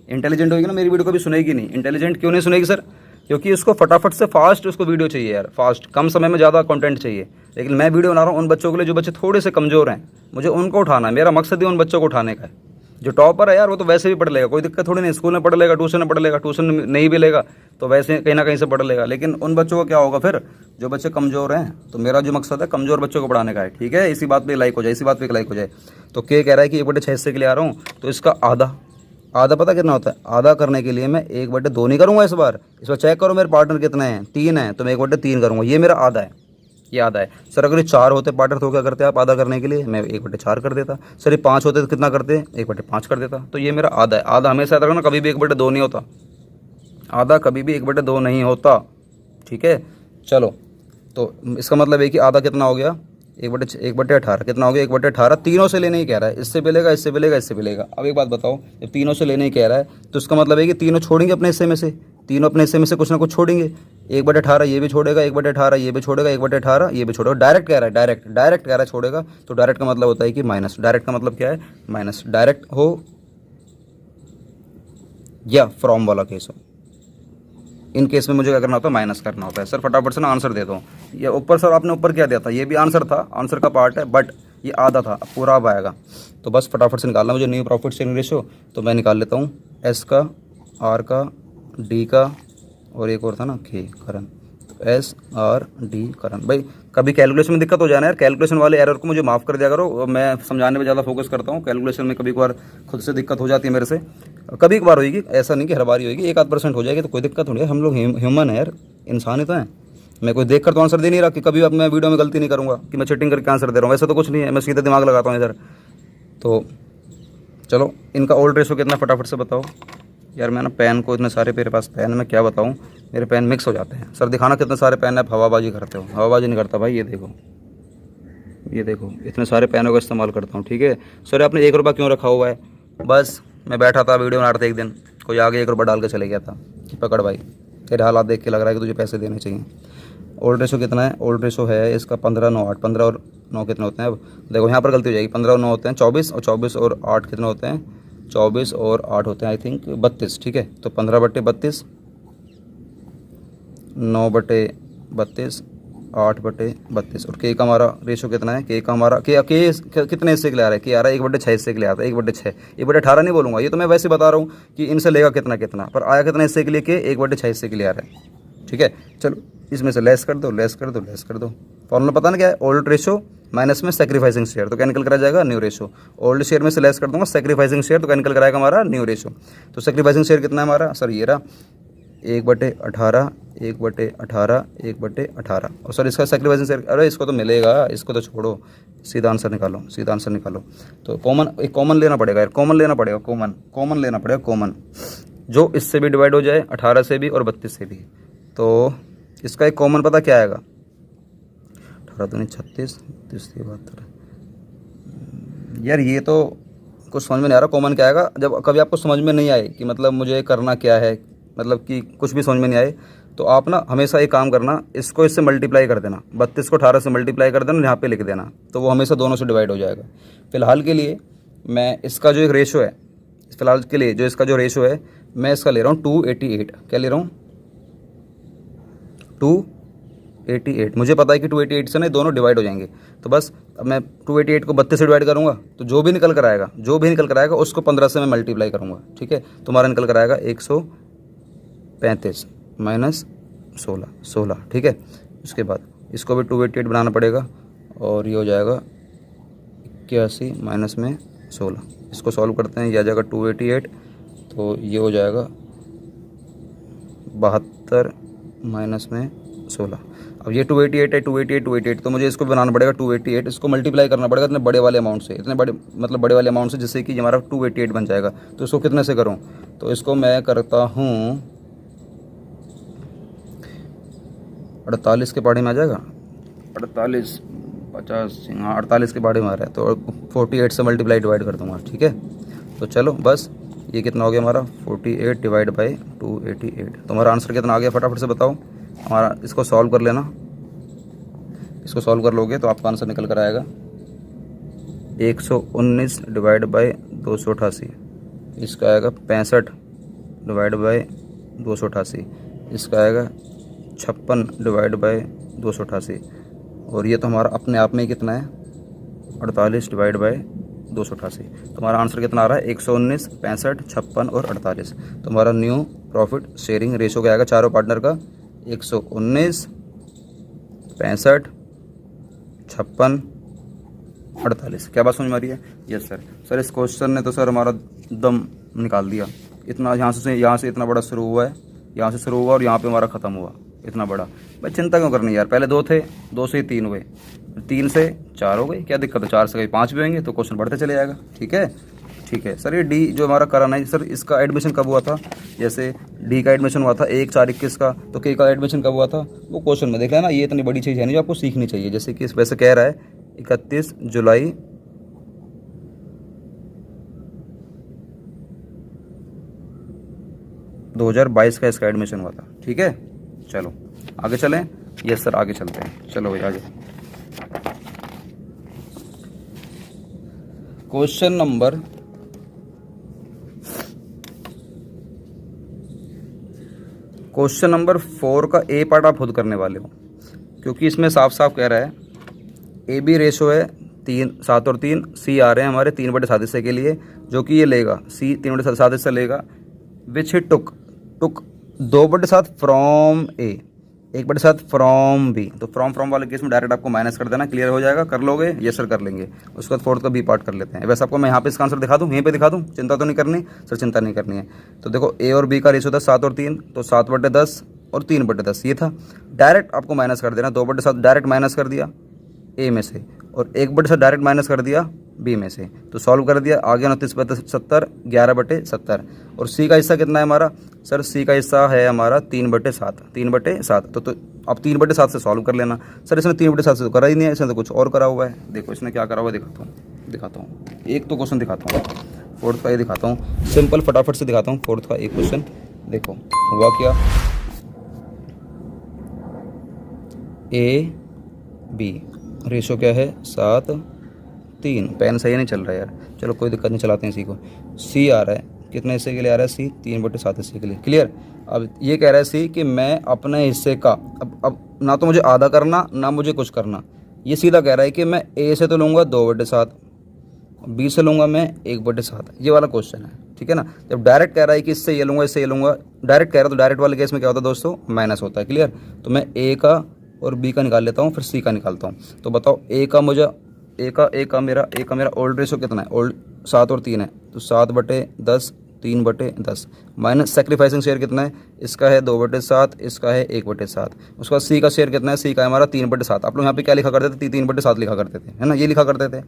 इंटेलिजेंट होगी ना मेरी वीडियो को भी सुनेगी नहीं। इंटेलिजेंट क्यों नहीं सुनेगी सर? क्योंकि उसको फटाफट से फास्ट उसको वीडियो चाहिए यार, फास्ट, कम समय में ज़्यादा कंटेंट चाहिए। लेकिन मैं वीडियो बना रहा हूँ उन बच्चों के लिए जो बच्चे थोड़े से कमज़ोर हैं, मुझे उनको उठाना है, मेरा मकसद ही उन बच्चों को उठाने का है। जो टॉपर है यार वो तो वैसे भी पढ़ लेगा, कोई दिक्कत थोड़ी नहीं, स्कूल में पढ़ लेगा, ट्यूशन में पढ़ लेगा, ट्यूशन नहीं भी लेगा तो वैसे कहीं ना कहीं से पढ़ लेगा। लेकिन उन बच्चों को क्या होगा फिर, जो बच्चे कमज़ोर हैं। तो मेरा जो मकसद है कमज़ोर बच्चों को पढ़ाने का है, ठीक है। इसी बात पे लाइक हो जाए, इसी बात पे लाइक हो जाए। तो के कह रहा है कि 1/6 हिस्से के लिए आ रहा हूँ, तो इसका आधा पता कितना होता है। आधा करने के लिए मैं 1/2 नहीं करूँगा इस बार चेक करो मेरे पार्टनर कितने हैं, 3 हैं, तो मैं 1/3 करूँगा, ये मेरा आधा है, ये आधा है। सर अगर ये 4 होते पार्टनर तो क्या करते आप आधा करने के लिए, मैं 1/4 कर देता। सर ये 5 होते तो कितना करते, 1/5 कर देता। तो ये मेरा आधा है। आधा हमेशा याद रखना, कभी भी 1/2 नहीं होता, आधा कभी भी 1/2 नहीं होता, ठीक है। चलो, तो इसका मतलब है कि आधा कितना हो गया, 1/18 कितना हो गया, 1/18 तीनों से लेने ही कह रहा है, इससे भी लेगा, इससे भी लेगा, इससे भी लेगा। अब एक बात बताओ, जब तीनों से लेने ही कह रहा है तो इसका मतलब है कि तीनों छोड़ेंगे अपने हिस्से में से, तीनों अपने हिस्से में से कुछ ना कुछ छोड़ेंगे। 1/18 ये भी छोड़ेगा, 1/18 ये भी छोड़ेगा, 1/18 ये भी छोड़ेगा। डायरेक्ट कह रहा है, डायरेक्ट कह रहा है छोड़ेगा। तो डायरेक्ट का मतलब होता है कि माइनस, डायरेक्ट का मतलब क्या है, माइनस। डायरेक्ट हो या फ्रॉम वाला केस हो, इन केस में मुझे क्या करना होता है, माइनस करना होता है। सर फटाफट से ना आंसर दे दो। ये ऊपर सर आपने ऊपर क्या दिया था, ये भी आंसर था, आंसर का पार्ट है, बट ये आधा था, अब पूरा अब आएगा। तो बस फटाफट से निकालना मुझे न्यू प्रॉफिट शेयरिंग रेशो। तो मैं निकाल लेता हूँ एस का, आर का, डी का, और एक और था ना के, करण। तो एस आर डी करण। भाई कभी कैलकुलेशन में दिक्कत हो जाना यार, कैलकुलेशन वाले एरर को मुझे माफ़ कर दिया करो, मैं समझाने में ज़्यादा फोकस करता हूँ, कैलकुलेशन में कभी कभार खुद से दिक्कत हो जाती है मेरे से, कभी कभार होगी, ऐसा नहीं कि हर बार ही होगी, 1-8% हो जाएगी तो कोई दिक्कत नहीं है, हम लोग ह्यूमन है यार, इंसान ही तो हैं। मैं कोई देख कर तो आंसर दे नहीं रहा कि कभी अब मैं वीडियो में गलती नहीं करूँगा कि मैं चीटिंग करके आंसर दे रहा हूँ, ऐसा तो कुछ नहीं है, मैं सीधे दिमाग लगाता हूँ इधर। तो चलो इनका ओल्ड रेशो कितना फटाफट से बताओ यार। मैं ना पेन को, इतने सारे मेरे पास पेन, मैं क्या बताऊँ, मेरे पेन मिक्स हो जाते हैं। सर दिखाना कितने सारे पेन है, आप हवाबाजी करते हो, हवाबाजी नहीं करता भाई, ये देखो, ये देखो, इतने सारे पेनों का इस्तेमाल करता हूँ, ठीक है। सर आपने 1 रुपया क्यों रखा हुआ है, बस मैं बैठा था वीडियो बना रहा था, एक दिन कोई आगे 1 रुपया डाल के चले गया था कि पकड़ भाई, तेरे हालात देख के लग रहा है कि तुझे पैसे देने चाहिए। ओल्ड रेशो कितना है, ओल्ड रेशो है इसका 15, 9, 8, 15 और 9 कितने होते हैं, अब देखो यहाँ पर गलती हो जाएगी, 15 और 9 होते हैं 24, और 24 और 8 कितने होते हैं, 24 और 8 होते हैं आई थिंक 32, ठीक है। तो 15/32, 9/32, 8/32, और के का हमारा रेशो कितना है, के का हमारा के कितने हिस्से के लिए आ रहा है, के आ रहा है 1/6 हिस्से के लिए आता है, 1/6, 1/18 नहीं बोलूँगा, ये तो मैं वैसे बता रहा हूँ कि इनसे लेगा कितना कितना, पर आया कितने हिस्से के लिए, के 1/6 हिस्से के लिए आ रहा है, ठीक है। चलो इसमें से लेस कर दो, लेस कर दो, लेस कर दो। फॉर्मूला पता ना क्या है, ओल्ड रेशो माइनस में सेक्रीफाइसिंग शेयर, तो क्या निकल कर आ जाएगा, न्यू रेशो। ओल्ड शेयर में से लेस कर दूंगा सेक्रीफाइसिंग शेयर, तो क्या निकल कर आएगा हमारा, न्यू रेशो। तो सेक्रीफाइसिंग शेयर कितना है हमारा, सर ये रहा 1/18, 1/18, 1/18, और सर इसका सेक्रीफाइसिंग शेयर, अरे इसको तो मिलेगा, इसको तो छोड़ो, सीधा आंसर निकालो, सीधा आंसर निकालो। तो एक कॉमन लेना पड़ेगा यार, कॉमन लेना पड़ेगा, कॉमन लेना पड़ेगा, कॉमन जो इससे भी डिवाइड हो जाए, 18 से भी और 32 से भी। तो इसका एक कॉमन पता क्या आएगा, 18 36, 72। यार ये तो कुछ समझ में नहीं आ रहा, कॉमन क्या आएगा। जब कभी आपको समझ में नहीं आए कि मतलब मुझे करना क्या है, मतलब कि कुछ भी समझ में नहीं आए, तो आप ना हमेशा एक काम करना, इसको इससे मल्टीप्लाई कर देना, 32 को 18 से मल्टीप्लाई कर देना, यहाँ पे लिख देना, तो वो हमेशा दोनों से डिवाइड हो जाएगा। फिलहाल के लिए मैं इसका जो एक रेशो है, फिलहाल के लिए जो इसका जो रेशो है, मैं इसका ले रहा हूँ 288। क्या ले रहा हूँ, 288। मुझे पता है कि 288 से ना दोनों डिवाइड हो जाएंगे, तो बस अब मैं 288 को 32 से डिवाइड करूँगा, तो जो भी निकल कर आएगा उसको 15 से मैं मल्टीप्लाई करूँगा, ठीक है। तुम्हारा निकल कर आएगा 135 माइनस 16, ठीक है। उसके बाद इसको भी 288 बनाना पड़ेगा, और ये हो जाएगा 81 माइनस में 16। इसको सॉल्व करते हैं, ये आ जाएगा 288, तो ये हो जाएगा 72 माइनस में 16। अब ये 288 है, 288, तो मुझे इसको बनाना पड़ेगा 288, इसको मल्टीप्लाई करना पड़ेगा इतने बड़े वाले अमाउंट से, इतने बड़े मतलब बड़े वाले अमाउंट से, जिससे कि हमारा 288 बन जाएगा। तो इसको कितने से करूँ, तो इसको मैं करता हूँ 48 के पहाड़ी में आ जाएगा, 48 50, हाँ 48 के पहाड़ी में आ रहा है, तो 48 से मल्टीप्लाई डिवाइड कर दूँगा, ठीक है। तो चलो बस ये कितना हो गया हमारा, 48 डिवाइड बाई 288। तुम्हारा आंसर कितना आ गया फटाफट से बताओ हमारा। इसको सॉल्व कर लेना, इसको सॉल्व कर लोगे तो आपका आंसर निकल कर आएगा 119 डिवाइड बाई 288। इसका आएगा 65 डिवाइड बाई 288। इसका आएगा 56 डिवाइड बाई 288। और ये तो हमारा अपने आप में ही कितना है, 48 डिवाइड बाई 288। तुम्हारा आंसर कितना आ रहा है 119, 65, 56 और 48। तुम्हारा न्यू प्रॉफिट शेयरिंग रेशो क्या आएगा चारों पार्टनर का 119, 65, 56, 48। क्या बात समझ में आ रही है? Yes sir. सर इस क्वेश्चन ने तो सर हमारा दम निकाल दिया। इतना यहाँ से इतना बड़ा शुरू हुआ है, यहाँ से शुरू हुआ और यहाँ पे हमारा ख़त्म हुआ, इतना बड़ा। भाई चिंता क्यों करनी यार, पहले 2 थे, 2 से 3 हुए, 3 से 4 हो गए, क्या दिक्कत है? 4 से कभी 5 भी होंगे तो क्वेश्चन बढ़ते चले जाएगा। ठीक है, ठीक है सर। ये डी जो हमारा कराना है सर, इसका एडमिशन कब हुआ था? जैसे डी का एडमिशन हुआ था 1/4/21 का, तो के का एडमिशन कब हुआ था वो क्वेश्चन में देख लेना। ये इतनी बड़ी चीज़ है नहीं जो आपको सीखनी चाहिए। जैसे कि वैसे कह रहा है 31 जुलाई 2022 का इसका एडमिशन हुआ था। ठीक है, चलो आगे चलें। यस सर, आगे चलते हैं। चलो भाई आगे। क्वेश्चन नंबर 4 का ए पार्ट आप खुद करने वाले हो, क्योंकि इसमें साफ साफ कह रहा है ए बी रेशो है 7 और 3, सी आ रहे हैं हमारे 3/7 हिस्से के लिए, जो कि ये लेगा सी 3/7 हिस्सा लेगा, विच ही टुक 2/7 फ्रॉम ए, 1/7 फ्रॉम बी। तो फ्रॉम वाले केस में डायरेक्ट आपको माइनस कर देना, क्लियर हो जाएगा। कर लोगे? ये सर कर लेंगे। उसके बाद 4 का बी पार्ट कर लेते हैं। वैसे आपको मैं यहाँ पे इसका आंसर दिखा दूँ, यहीं पे दिखा दूँ, चिंता तो नहीं करनी सर, चिंता नहीं करनी है। तो देखो ए और बी का रेशो था 7 और 3, तो 7/10 और 3/10 ये था। डायरेक्ट आपको माइनस कर देना, 2/7 डायरेक्ट माइनस कर दिया ए में से, और 1/7 डायरेक्ट माइनस कर दिया बी में से। तो सॉल्व कर दिया, आ गया 29/70, 11/70। और सी का हिस्सा कितना है हमारा? सर सी का हिस्सा है हमारा 3/7, 3/7। तो अब 3/7 से सॉल्व कर लेना। सर इसने 3/7 से तो करा ही नहीं है, इसने तो कुछ और करा हुआ है। देखो इसने क्या करा हुआ है, दिखाता हूँ। एक तो क्वेश्चन दिखाता हूँ, 4th का ये दिखाता हूँ, सिंपल फटाफट से दिखाता हूँ। 4th का एक क्वेश्चन देखो हुआ क्या, ए बी रेशो क्या है 7 3। पेन सही नहीं चल रहा है यार, चलो कोई दिक्कत नहीं, चलाते हैं इसी को। सी आ रहा है कितने हिस्से के लिए आ रहा है? सी 3/7 हिस्से के लिए, क्लियर। अब ये कह रहा है सी कि मैं अपने हिस्से का, अब ना तो मुझे आधा करना ना मुझे कुछ करना, ये सीधा कह रहा है कि मैं ए से तो लूँगा 2/7, बी से लूँगा मैं 1/7। ये वाला क्वेश्चन है, ठीक है ना। जब डायरेक्ट कह रहा है कि इससे ये लूँगा इससे ये लूँगा, डायरेक्ट कह रहा है, तो डायरेक्ट वाले केस में क्या होता है दोस्तों? माइनस होता है, क्लियर। तो मैं ए का और बी का निकाल लेता हूँ, फिर सी का निकालता हूँ। तो बताओ ए का मेरा ओल्ड रेशो कितना है? ओल्ड 7 और 3 है, तो 7/10, 3/10 माइनस सेक्रीफाइसिंग शेयर कितना है? इसका है 2/7, इसका है 1/7। उसका सी का शेयर कितना है? सी का है हमारा 3/7। आप लोग यहाँ पे क्या लिखा करते थे? 3/7 लिखा करते थे, है ना, ये लिखा करते थे।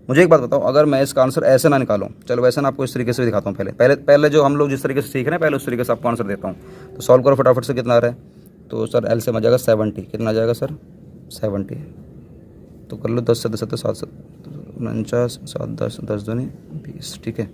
मुझे एक बात बताओ, अगर मैं इसका आंसर ऐसे ना निकालूं, चलो वैसे ना आपको इस तरीके से भी दिखाता हूँ। पहले जो हम लोग जिस तरीके से सीख रहे हैं, पहले उस तरीके से आपको आंसर देता हूँ। तो सॉल्व करो फटाफट से, कितना आ रहा है? तो सर एल से आ जाएगा 70, कितना आ जाएगा सर? 70। तो कर लो 10 से 10 7 49, 7 10 10 दूनी 20, ठीक है।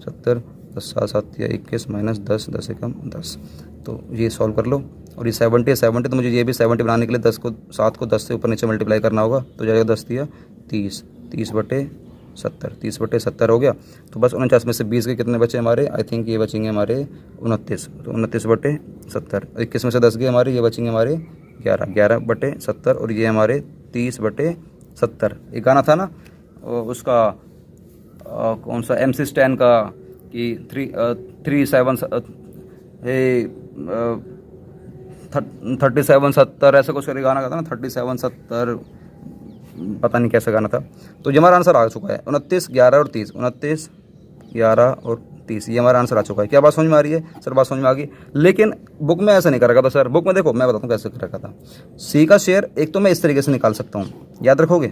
70 10 7 7 या 21 माइनस 10 10 एकम 10। तो ये सॉल्व कर लो। और ये 70 तो मुझे ये भी 70 बनाने के लिए 7 को 10 से ऊपर नीचे मल्टीप्लाई करना होगा, तो जाएगा 10 दिया 30, 30/70, 30/70 हो गया। तो बस 49 में से 20 के कितने बचे हमारे? आई थिंक ये बचेंगे हमारे 29, तो 29/70। 21 में से 10 गए हमारे, ये बचेंगे हमारे 11/70, और ये हमारे 30/70। एक गाना था ना उसका, कौन सा, MC स्टैन का, कि 3770 ऐसा कुछ करके गाना गाता ना, 3770, पता नहीं कैसा गाना था। तो ये हमारा आंसर आ चुका है 29, 11 और 30, 29, 11 और 30, ये हमारा आंसर आ चुका है। क्या बात समझ में आ रही है सर? बात समझ में आ गई। लेकिन बुक में ऐसा नहीं कर रखा था सर। बुक में देखो मैं बताता हूँ कैसे कर रखा था। सी का शेयर एक तो मैं इस तरीके से निकाल सकता हूँ, याद रखोगे,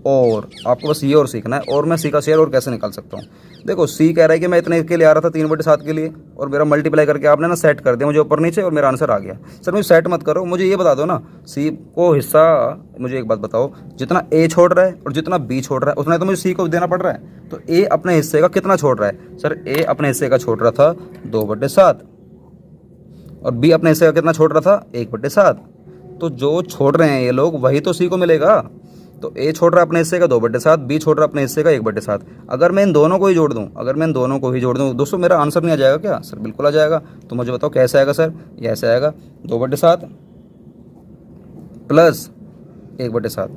और आपको बस ये और सीखना है। और मैं सी का शेयर और कैसे निकाल सकता हूँ? देखो सी कह रहा है कि मैं इतने के लिए आ रहा था 3/7 के लिए, और मेरा मल्टीप्लाई करके आपने ना सेट कर दिया मुझे ऊपर नीचे, और मेरा आंसर आ गया। सर मुझे सेट मत करो, मुझे ये बता दो ना सी को हिस्सा। मुझे एक बात बताओ, जितना ए छोड़ रहा है और जितना बी छोड़ रहा है उतना तो मुझे सी को देना पड़ रहा है। तो ए अपने हिस्से का कितना छोड़ रहा है? सर ए अपने हिस्से का छोड़ रहा था 2/7, और बी अपने हिस्से का कितना छोड़ रहा था? 1/7। तो जो छोड़ रहे हैं ये लोग वही तो सी को मिलेगा। तो ए छोड़ रहा है अपने हिस्से का 2/7, बी छोड़ रहा है अपने हिस्से का 1/7। अगर मैं इन दोनों को ही जोड़ दूं, दोस्तों मेरा आंसर नहीं आ जाएगा क्या? सर बिल्कुल आ जाएगा। तो मुझे बताओ कैसे आएगा सर? ये ऐसे आएगा 2/7 प्लस 1/7,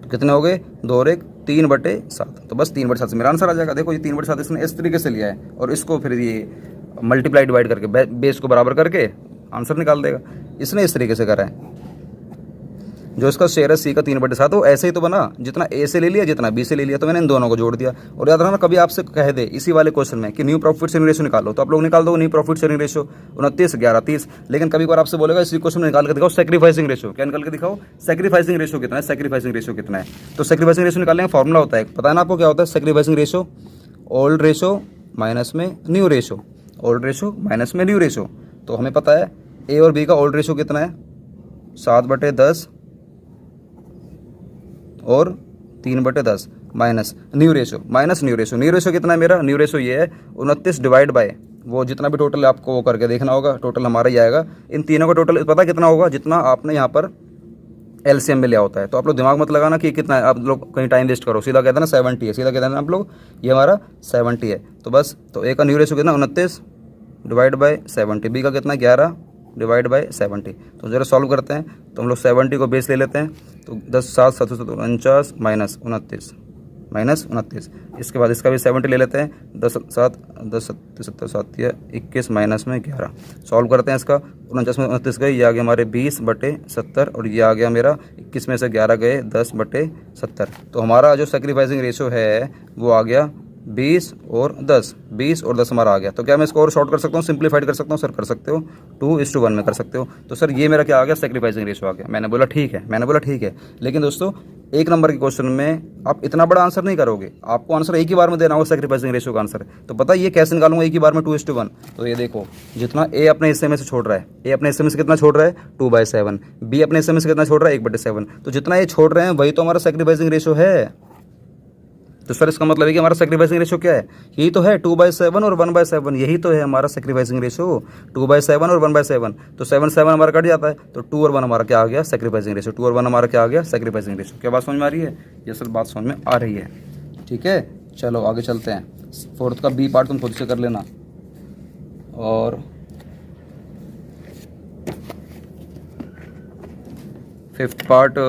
तो कितने हो गए? 2 और 1 3/7, तो बस 3/7 से मेरा आंसर आ जाएगा। देखो ये 3/7 इसने इस तरीके से लिया है और इसको फिर ये मल्टीप्लाई डिवाइड करके बेस को बराबर करके आंसर निकाल देगा। इसने इस तरीके से करा है। जो इसका शेयर है सी का 3/7 वो ऐसे ही तो बना, जितना ए से ले लिया जितना बी से ले लिया, तो मैंने इन दोनों को जोड़ दिया। और याद रखना कभी आपसे कह दे इसी वाले क्वेश्चन में कि न्यू प्रॉफिट शेयरिंग रेशियो निकालो, तो आप लोग निकाल दो न्यू प्रॉफिट शेयरिंग रेशियो 29, 11, 30। लेकिन कभी बार आपसे बोलेगा इसी क्वेश्चन में निकाल के दिखाओ सैक्रिफाइसिंग रेशियो। क्या निकाल के दिखाओ? सैक्रिफाइसिंग रेशियो कितना है, सैक्रिफाइसिंग रेशियो कितना है। तो सैक्रिफाइसिंग रेशियो निकालने का फॉर्मूला होता है, पता है ना आपको क्या होता है? Sacrificing ratio old ratio minus में new ratio, old ratio minus में न्यू रेशियो। तो हमें पता है ए और बी का ओल्ड रेशियो कितना है, 7/10 और 3/10 minus new ratio, minus new ratio. New ratio कितना है मेरा? न्यू रेशियो ये है 29 डिवाइड बाय वो जितना भी टोटल आपको वो करके देखना होगा, टोटल हमारा ही आएगा। इन तीनों का टोटल पता कितना होगा? जितना आपने यहाँ पर एलसीएम में लिया होता है। तो आप लोग दिमाग मत लगाना कि कितना है, आप लोग कहीं टाइम वेस्ट करो, सीधा कहते हैं ना 70 है, सीधा कहते हैं ना आप लोग ये हमारा 70 है। तो बस तो ए का न्यू रेशियो कितना? 29 डिवाइड बाय 70। बी का कितना? 11 डिवाइड बाय 70। तो जरा सॉल्व करते हैं। तो हम लोग 70 को बेस ले लेते हैं। तो 10 7 7 49 माइनस 29। इसके बाद इसका भी 70 ले लेते हैं। 10 7 10 70 7 21 माइनस में 11। सॉल्व करते हैं इसका। 49 में 29 गए, ये आ गया हमारे 20/70 और ये आ गया मेरा 21 में से 11 गए 10/70। तो हमारा जो सैक्रिफाइसिंग रेशियो है वो आ गया 20 और 10 हमारा आ गया। तो क्या मैं इसको और शॉर्ट कर सकता हूँ, सिंप्लीफाइड कर सकता हूँ? सर कर सकते हो, 2:1 में कर सकते हो। तो सर ये मेरा क्या आ गया? सैक्रिफाइसिंग रेशियो आ गया। मैंने बोला ठीक है। लेकिन दोस्तों एक नंबर के क्वेश्चन में आप इतना बड़ा आंसर नहीं करोगे, आपको आंसर एक ही बार में देना होगा सैक्रिफाइसिंग रेशियो का आंसर। तो पता है ये कैसे निकालूंगा एक ही बार में 2:1? तो ये देखो जितना ए अपने हिस्से में से छोड़ रहा है, ए अपने हिस्से में से कितना छोड़ रहा है? 2/7। बी अपने हिस्से में से कितना छोड़ रहा है? 1/7। तो जितना ये छोड़ रहे हैं वही तो हमारा सैक्रिफाइसिंग रेशियो है। तो सर इसका मतलब है कि हमारा सैक्रिफाइसिंग रेशियो क्या है? यही तो है 2/7 और 1/7, यही तो है हमारा सैक्रिफाइसिंग रेशियो 2/7 और 1/7। तो 7 हमारा कट जाता है, तो 2 और 1 हमारा क्या आ गया? Sacrificing ratio. 2 और 1 हमारा क्या आ गया? Sacrificing ratio. क्या बात समझ में आ रही है? ये सर बात समझ में आ रही है, ठीक है। चलो आगे चलते हैं। 4th का बी पार्ट तुम खुद से कर लेना। और 5th पार्ट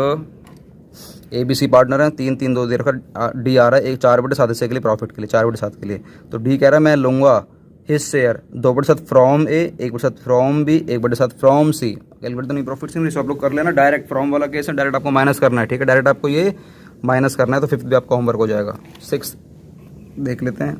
ABC पार्टनर है, 3 3 2 दे रखा, डी आ रहा है एक 4/7 हिस्से के लिए, प्रॉफिट के लिए 4/7 के लिए। तो डी कह रहा है मैं लूँगा his share 2/7 from A, 1/7 from B, 1/7 from C. Calculate तो नहीं प्रॉफिट से आप लोग कर लेना। डायरेक्ट फ्रॉम वाला केस है, डायरेक्ट आपको माइनस करना है, ठीक है। डायरेक्ट आपको ये माइनस करना है। तो 5th भी आपका होमवर्क हो जाएगा। 6 देख लेते हैं।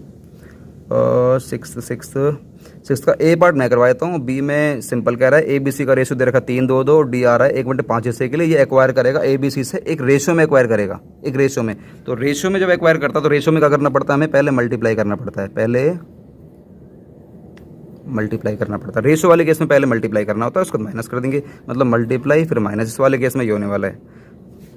6th का ए पार्ट मैं करवाता हूँ। बी में सिंपल कह रहा है ABC का रेशियो दे रखा 3 2 2, डी आ रहा है 1/5 हिस्से के लिए। ये एक्वायर करेगा ABC से, एक रेशियो में एक्वायर करेगा, एक रेशियो में। तो रेशियो में जब एक्वायर करता है तो रेशियो में क्या करना पड़ता है? हमें पहले मल्टीप्लाई करना पड़ता है, रेशियो वाले केस में पहले मल्टीप्लाई करना होता है, उसको माइनस कर देंगे, मतलब मल्टीप्लाई फिर माइनस। इस वाले केस में ये होने वाला है।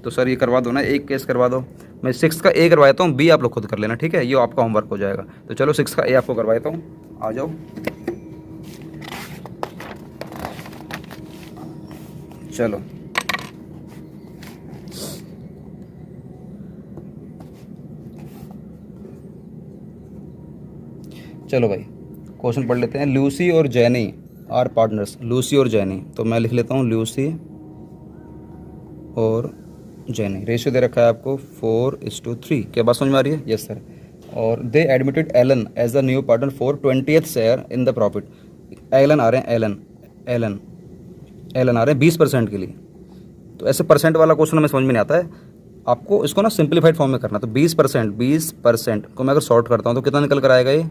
तो सर ये करवा दो ना, एक केस करवा दो। मैं 6th का ए करवाता हूँ, बी आप लोग खुद कर लेना, ठीक है। ये आपका होमवर्क हो जाएगा। तो चलो 6th का ए आपको करवाता हूँ, आ जाओ। चलो चलो भाई क्वेश्चन पढ़ लेते हैं। लूसी और जैनी आर पार्टनर्स। लूसी और जैनी, तो मैं लिख लेता हूँ लूसी और जैनी। रेशियो दे रखा है आपको 4:3। क्या बात समझ में आ रही है? Yes sir. और they admitted Allen as the new partner for 20th share in the profit. Allen आ रहे हैं, एलन आ रहे हैं 20% के लिए। तो ऐसे परसेंट वाला क्वेश्चन हमें समझ में नहीं आता है, आपको इसको ना सिंप्लीफाइड फॉर्म में करना। तो 20% को मैं अगर शॉर्ट करता हूँ तो कितना निकल कर आएगा? ये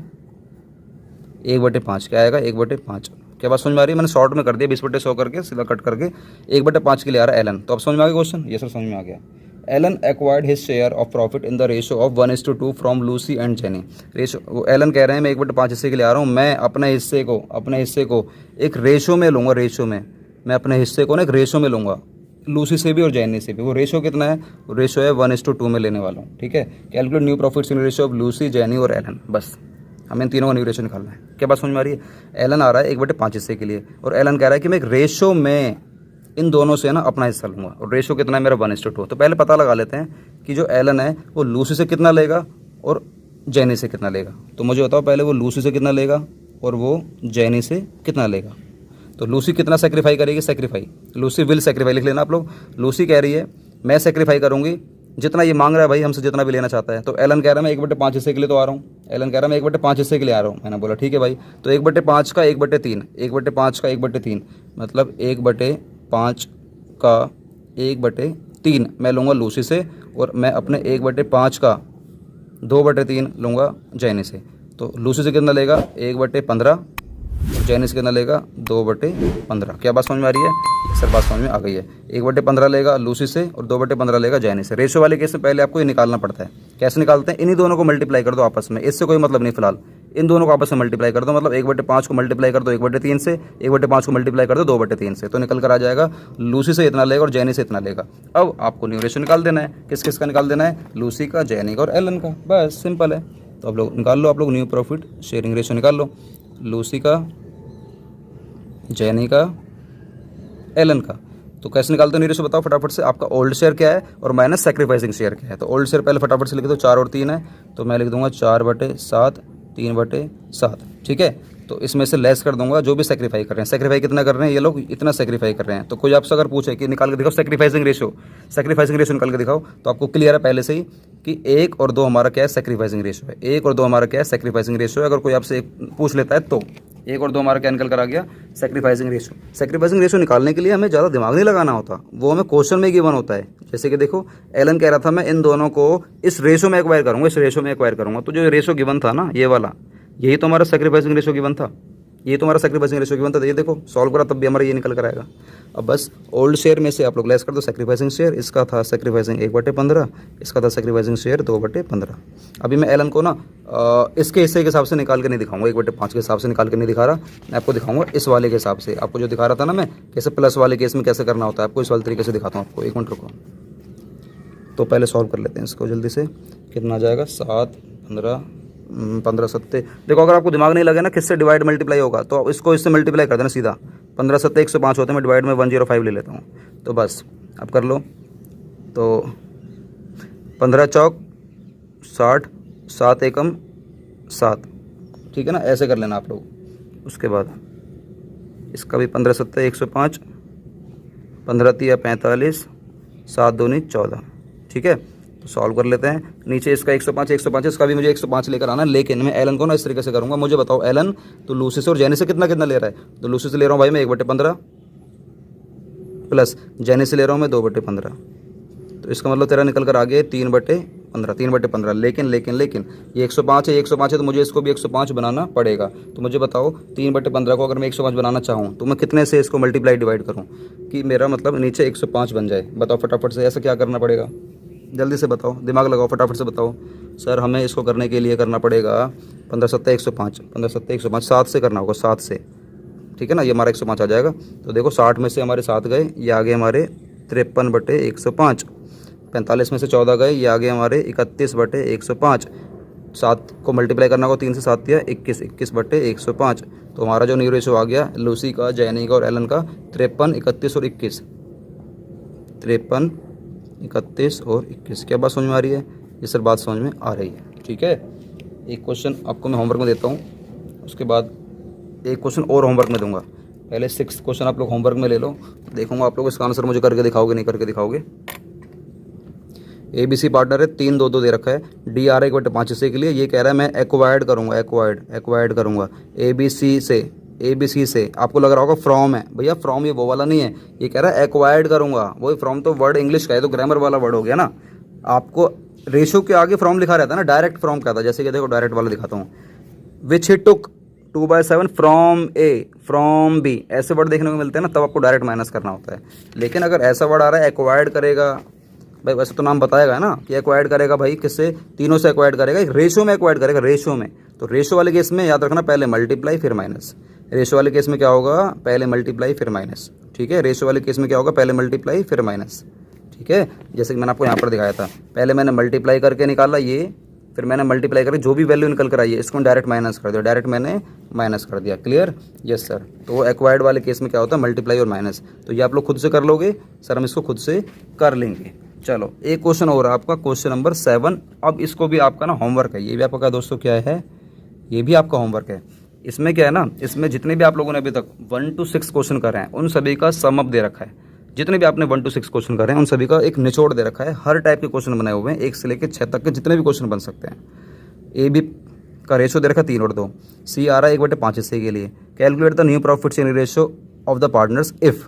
1/5 क्या आएगा? 1/5। क्या बात समझ में आ रही है? मैंने शॉर्ट में कर दिया 20/100 करके, सीधा कट करके 1/5 के लिए आ रहा है एलन। तो अब समझ में आ गया क्वेश्चन? ये सर समझ में आ गया। Alan acquired his share of profit in the ratio of 1:2 from Lucy and Jenny. Ratio Alan कह रहे हैं मैं 1/5 हिस्से के लिए आ रहा हूँ, मैं अपने हिस्से को एक रेशियो में लूँगा, मैं अपने हिस्से को ना एक रेशियो में लूँगा, लूसी से भी और जैनी से भी। वो रेशियो कितना है? रेशियो है 1:2 में लेने वाला हूँ, ठीक है। Calculate new profits in ratio of Lucy, Jenny और एलन। बस हमें तीनों का न्यू रेशियो निकालना है। क्या बात समझ में आ रही है? एलन आ रहा है 1/5 हिस्से के लिए, और एलन कह रहा है कि मैं एक रेशियो में इन दोनों से ना अपना हिस्सा लूँगा, और रेशियो कितना है मेरा? 1:2। तो पहले पता लगा लेते हैं कि जो एलन है वो लूसी से कितना लेगा और जैनी से कितना लेगा। तो मुझे बताओ पहले वो लूसी से कितना लेगा और वो जैनी से कितना लेगा। तो लूसी कितना सेक्रीफाई करेगी? लूसी विल सेक्रीफाई लिख लेना आप लोग। लूसी कह रही है मैं सेक्रीफाई करूँगी जितना ये मांग रहा है भाई हमसे, जितना भी लेना चाहता है। तो एलन कह रहा है मैं 1/5 हिस्से के लिए तो आ रहा हूँ, एलन कह रहा है मैं 1/5 हिस्से के लिए आ रहा हूँ। मैंने बोला ठीक है भाई, तो 1/5 का 1/3, 1/5 का 1/3 मतलब 1/5 का 1/3 मैं लूँगा लूसी से, और मैं अपने 1/5 का 2/3 लूँगा जैनी से। तो लूसी से कितना लेगा 1/15, जैनी से कितना लेगा 2/15। क्या बात समझ में आ रही है? सर बात समझ में आ गई है। 1/15 लेगा लूसी से और 2/15 लेगा जैनी से। रेशो वाले केस में पहले आपको ये निकालना पड़ता है। कैसे निकालते हैं? इन्हीं दोनों को मल्टीप्लाई कर दो आपस में, इससे कोई मतलब नहीं फिलहाल। इन दोनों को आपस में मल्टीप्लाई कर दो, मतलब 1/5 को मल्टीप्लाई कर दो 1/3 से, 1/5 को मल्टीप्लाई कर दो 2/3 से, तो निकल कर आ जाएगा लूसी से इतना लेगा और जैनी से इतना लेगा। अब आपको न्यू रेशो निकाल देना है। किस किस का निकाल देना है? लूसी का, जैनी का और एलन का, बस सिंपल है। तो आप लोग निकाल लो, आप लोग न्यू प्रॉफिट शेयरिंग रेशो निकाल लो, लूसी का, जैनी का, एलन का। तो कैसे निकालते हो न्यू रेशो बताओ फटाफट से। आपका ओल्ड शेयर क्या है और माइनस सेक्रीफाइसिंग शेयर क्या है? तो ओल्ड शेयर पहले फटाफट से लिख दो, 4 और 3 है, तो मैं लिख दूंगा 4/7, 3/7, ठीक है। तो इसमें से लेस कर दूंगा जो भी सेक्रीफाई कर रहे हैं। सेक्रीफाई कितना कर रहे हैं ये लोग? इतना सेक्रीफाई कर रहे हैं। तो कोई आपसे अगर पूछे कि निकाल के दिखाओ सेक्रीफाइसिंग रेशो, सेक्रीफाइसिंग रेशो निकाल के दिखाओ, तो आपको क्लियर है पहले से ही कि 1 और 2 हमारा क्या है? सेक्रीफाइसिंग रेशो है। 1 और 2 हमारा क्या है? सेक्रीफाइसिंग रेशो है। अगर कोई आपसे पूछ लेता है तो 1 और 2 हमारा क्या निकल कर आ गया? Sacrificing ratio. सेक्रीफाइसिंग रेशो निकालने के लिए हमें ज़्यादा दिमाग नहीं लगाना होता, वो हमें क्वेश्चन में गिवन होता है। जैसे कि देखो एलन कह रहा था मैं इन दोनों को इस रेशो में एक्वायर करूँगा, इस रेशो में एक्वायर करूँगा। तो जो रेशो गिवन था ना ये वाला, यही तो हमारा सेक्रीफाइसिंग रेशो गिवन था, ये तो हमारा सेक्रीफाइसिंग रेशो गिवन था। ये देखो सॉल्व करा तब भी हमारा ये निकल कर आएगा। अब बस ओल्ड शेयर में से आप लोग लेस कर दो सेक्रीफाइसिंग शेयर। इसका था सेक्रीफाइसिंग 1/15, इसका था सेक्रीफाइसिंग शेयर 2/15। अभी मैं एलन को ना इसके हिस्से के हिसाब से निकाल के नहीं दिखाऊंगा, 1/5 के हिसाब से निकाल के नहीं दिखा रहा, मैं आपको दिखाऊंगा इस वाले के हिसाब से। आपको जो दिखा रहा था ना मैं कैसे प्लस वाले केस में कैसे करना होता है, आपको इस वाले तरीके से दिखाता हूँ आपको। 1 मिनट रुको, तो पहले सॉल्व कर लेते हैं इसको जल्दी से। कितना आ जाएगा? 7, 15 सत्ते। देखो अगर आपको दिमाग नहीं लगे ना किससे डिवाइड मल्टीप्लाई होगा, तो इसको इससे मल्टीप्लाई कर देना सीधा। 15 सत्ते 105 होते हैं, मैं डिवाइड में 105 ले लेता हूँ। तो बस अब कर लो, तो 15 चौक 60, 7 एकम 7, ठीक है ना, ऐसे कर लेना आप लोग। उसके बाद इसका भी 15 सत्ते 105, 15 तिया 45, 7 दूनी 14, ठीक है। तो सॉल्व कर लेते हैं। नीचे इसका 105, 105 इसका भी मुझे 105 लेकर आना है, लेकिन मैं एलन को ना इस तरीके से करूँगा। मुझे बताओ एलन तो लूसी से और जैनी से कितना कितना ले रहा है? तो लूसी से ले रहा हूँ भाई मैं 1/15 प्लस जैनी से ले रहा हूँ मैं 2/15। तो इसका मतलब तेरा निकल कर आ गया 3/15, 3/15। लेकिन ये 105 है, 105 है, तो मुझे इसको भी 105 बनाना पड़ेगा। तो मुझे बताओ 3/15 को अगर मैं 105 बनाना चाहूँ तो मैं कितने से इसको मल्टीप्लाई डिवाइड करूँ कि मेरा मतलब नीचे 105 बन जाए? बताओ फटाफट से, ऐसा क्या करना पड़ेगा? जल्दी से बताओ, दिमाग लगाओ, फटाफट से बताओ। सर हमें इसको करने के लिए करना पड़ेगा 15 सत्ते 105, 15 सत्ते 105, 7 से करना होगा, 7 से, ठीक है ना। ये हमारा 105 आ जाएगा। तो देखो 60 में से हमारे 7 गए, ये आ गए हमारे 53/105। 45 में से 14 गए, ये आ गए हमारे 31/105। 7 को मल्टीप्लाई करना होगा, 3 से 7 दिया 21, 21/105। तो हमारा जो न्यू रेशो आ गया लूसी का, जैनी का और एलन का 53, 31 और 21, 53, 31 और 21। क्या बात समझ में आ रही है? ये सर बात समझ में आ रही है, ठीक है। एक क्वेश्चन आपको मैं होमवर्क में देता हूँ, उसके बाद एक क्वेश्चन और होमवर्क में दूंगा। पहले 6 क्वेश्चन आप लोग होमवर्क में ले लो, देखूंगा आप लोग इसका आंसर मुझे करके दिखाओगे नहीं करके दिखाओगे। ABC पार्टनर है, 3, 2, 2 दे रखा है। DR 1/5 हिस्से के लिए ये कह रहा है मैं एक्वायर्ड करूँगा, एक्वायर्ड करूँगा ABC से। आपको लग रहा होगा फ्रॉम है, भैया फ्रॉम ये वो वाला नहीं है, ये कह रहा है एक्वायर्ड करूँगा। वही फ्रॉम तो वर्ड इंग्लिश का है, तो ग्रामर वाला वर्ड हो गया ना। आपको रेशो के आगे फ्रॉम लिखा रहता है ना, डायरेक्ट फ्रॉम क्या था, जैसे कि देखो डायरेक्ट वाला दिखाता हूँ, विच ही टुक 2/7 फ्रॉम A फ्रॉम B, ऐसे वर्ड देखने को मिलते हैं ना, तब आपको डायरेक्ट माइनस करना होता है। लेकिन अगर ऐसा वर्ड आ रहा है एक्वायर्ड करेगा, भाई वैसे तो नाम बताएगा ना कि एक्वायर्ड करेगा, भाई किससे? तीनों से एक्वायर्ड करेगा, एक रेशो में एक्वायर्ड करेगा, रेशो में। तो रेशो वाले केस में याद रखना पहले मल्टीप्लाई फिर माइनस। रेशो वाले केस में क्या होगा? पहले मल्टीप्लाई फिर माइनस, ठीक है। रेशो वाले केस में क्या होगा? पहले मल्टीप्लाई फिर माइनस, ठीक है। जैसे कि मैंने आपको यहाँ पर दिखाया था, पहले मैंने मल्टीप्लाई करके निकाला ये, फिर मैंने मल्टीप्लाई करके जो भी वैल्यू निकल कर आई है इसको डायरेक्ट माइनस कर दिया, डायरेक्ट मैंने माइनस कर दिया। क्लियर? Yes sir. तो एक्वायर्ड वाले केस में क्या होता है? मल्टीप्लाई और माइनस। तो ये आप लोग खुद से कर लोगे सर, हम इसको खुद से कर लेंगे। चलो एक क्वेश्चन और आपका, क्वेश्चन नंबर 7। अब इसको भी आपका ना होमवर्क है, ये भी आपका दोस्तों क्या है? ये भी आपका होमवर्क है। इसमें क्या है ना, इसमें जितने भी आप लोगों ने अभी तक 1 to 6 क्वेश्चन कर रहे हैं उन सभी का सम अप दे रखा है। जितने भी आपने 1 to 6 क्वेश्चन कर रहे हैं उन सभी का एक निचोड़ दे रखा है। हर टाइप के क्वेश्चन बनाए हुए हैं, 1 से लेकर 6 तक के जितने भी क्वेश्चन बन सकते हैं। ए बी का रेशो दे रखा है 3 और 2। सी आ रहा है 1/5 हिस्से के लिए। Calculate the new profit sharing ratio of the partners if.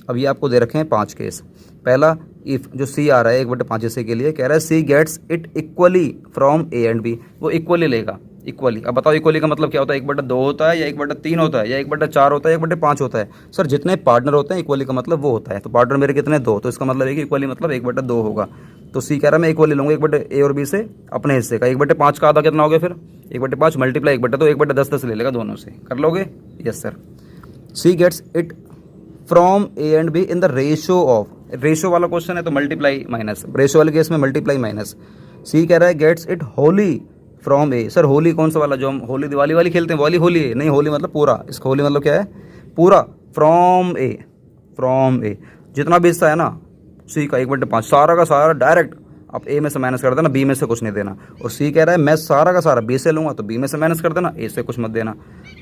अब ये आपको दे रखे हैं 5 केस। पहला इफ़ जो सी आ रहा है 1/5 हिस्से के लिए, कह रहा है C gets it equally from A and B. वो इक्वली लेगा, इक्वली। अब बताओ इक्वली का मतलब क्या होता है? 1/2 होता है या 1/3 होता है या 1/4 होता है, 1/5 होता है? सर जितने पार्टनर होते हैं इक्वली का मतलब वो होता है। तो पार्टनर मेरे कितने? 2। तो इसका मतलब है कि इक्वली मतलब 1/2 होगा। तो सी कह रहा है मैं इक्वली लूँगा 1/a और b से अपने हिस्से का। 1/5 का आधा कितना हो गया फिर? 1/5 मल्टीप्लाई 1/2, 1/10 ले लेगा दोनों से। कर लोगे? Yes sir. C gets it from A and B in the ratio of. Ratio वाला क्वेश्चन है तो मल्टीप्लाई माइनस, रेशो वाले केस में मल्टीप्लाई माइनस। सी कह रहा है gets it wholly from A. Sir wholly कौन सा वाला? जो हम होली दिवाली वाली खेलते हैं वाली होली है? नहीं, होली मतलब पूरा। इसका होली मतलब क्या है? पूरा। फ्रॉम ए, फ्रॉम ए जितना भी हिस्सा है ना सी का 1/5 सारा का सारा डायरेक्ट आप ए में से माइनस कर देना, बी में से कुछ नहीं देना। और सी कह रहा है मैं सारा का सारा बी से लूँगा तो बी में से माइनस कर देना, ए से कुछ मत देना।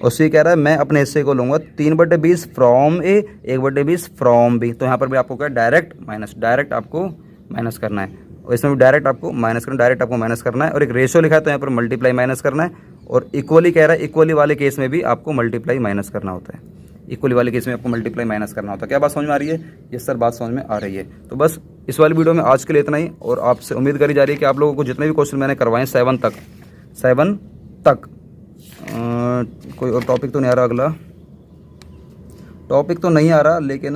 और सी कह रहा है मैं अपने हिस्से को लूँगा 3/20 फ्रॉम ए, 1/20 फ्रॉम बी। तो यहाँ पर भी आपको क्या है? डायरेक्ट माइनस, डायरेक्ट आपको माइनस करना है। और इसमें भी डायरेक्ट आपको माइनस करना, डायरेक्ट आपको माइनस करना है। और एक रेशो लिखा है तो यहाँ पर मल्टीप्लाई माइनस करना है। और इक्वली कह रहा है, इक्वली वाले केस में भी आपको मल्टीप्लाई माइनस करना होता है। इक्वली वाले केस में आपको मल्टीप्लाई माइनस करना होता है। क्या बात समझ में आ रही है? यस सर, बात समझ में आ रही है। तो बस इस वाली वीडियो में आज के लिए इतना ही। और आपसे उम्मीद करी जा रही है कि आप लोगों को जितने भी क्वेश्चन मैंने करवाए 7 तक कोई और टॉपिक तो नहीं आ रहा, अगला टॉपिक तो नहीं आ रहा, लेकिन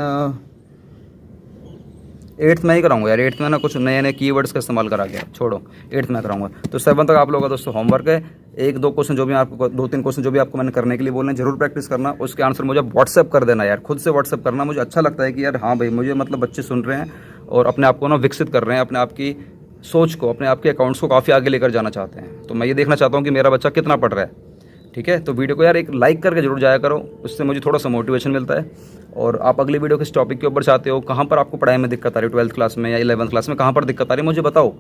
8th में ही कराऊंगा यार। 8th में ना कुछ नए नए कीवर्ड्स का इस्तेमाल करा गया, छोड़ो 8th में कराऊंगा। तो 7 तक आप लोगों का दोस्तों होमवर्क है। 1-2 क्वेश्चन जो भी आपको 2-3 क्वेश्चन जो भी आपको मैंने करने के लिए बोले हैं जरूर प्रैक्टिस करना। उसके आंसर मुझे व्हाट्सएप कर देना यार, खुद से व्हाट्सएप करना। मुझे अच्छा लगता है कि यार हाँ भाई, मुझे मतलब बच्चे सुन रहे हैं और अपने आप को ना विकसित कर रहे हैं, अपने आप की सोच को, अपने आप के अकाउंट्स को काफ़ी आगे लेकर जाना चाहते हैं। तो मैं ये देखना चाहता हूँ कि मेरा बच्चा कितना पढ़ रहा है। ठीक है, तो वीडियो को यार एक लाइक करके जरूर जाया करो, उससे मुझे थोड़ा सा मोटिवेशन मिलता है। और आप अगली वीडियो किस टॉपिक के ऊपर चाहते हो, कहाँ पर आपको पढ़ाई में दिक्कत आ रही है, 12th क्लास में या 11th क्लास में कहाँ पर दिक्कत आ रही है मुझे बताओ।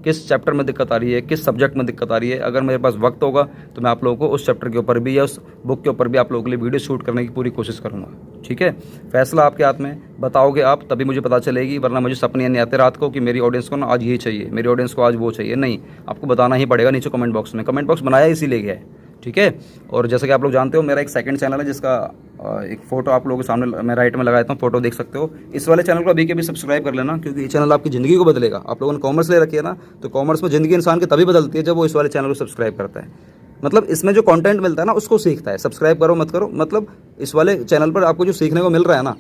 किस चैप्टर में दिक्कत आ रही है, किस सब्जेक्ट में दिक्कत आ रही है। अगर मेरे पास वक्त होगा तो मैं आप लोगों को उस चैप्टर के ऊपर भी या उस बुक के ऊपर भी आप लोगों के लिए वीडियो शूट करने की पूरी कोशिश करूँगा। ठीक है, फैसला आपके हाथ में, बताओगे आप तभी मुझे पता चलेगी। वरना मुझे सपने नहीं आते रात को कि मेरी ऑडियंस को ना आज ये चाहिए, मेरी ऑडियंस को आज वो चाहिए। नहीं, आपको बताना ही पड़ेगा नीचे कमेंट बॉक्स में। कमेंट बॉक्स बनाया इसीलिए गया है। ठीक है, और जैसा कि आप लोग जानते हो मेरा एक सेकंड चैनल है जिसका एक फ़ोटो आप लोगों के सामने मैं राइट में लगा देता हूँ, फोटो देख सकते हो। इस वाले चैनल को अभी के भी सब्सक्राइब कर लेना, क्योंकि ये चैनल आपकी ज़िंदगी को बदलेगा। आप लोगों ने कॉमर्स ले रखी है ना, तो कॉमर्स में ज़िंदगी इंसान की तभी बदलती है जब वो इस वाले चैनल को सब्सक्राइब करता है। मतलब इसमें जो कंटेंट मिलता है ना उसको सीखता है। सब्सक्राइब करो मत करो, मतलब इस वाले चैनल पर आपको जो सीखने को मिल रहा है ना,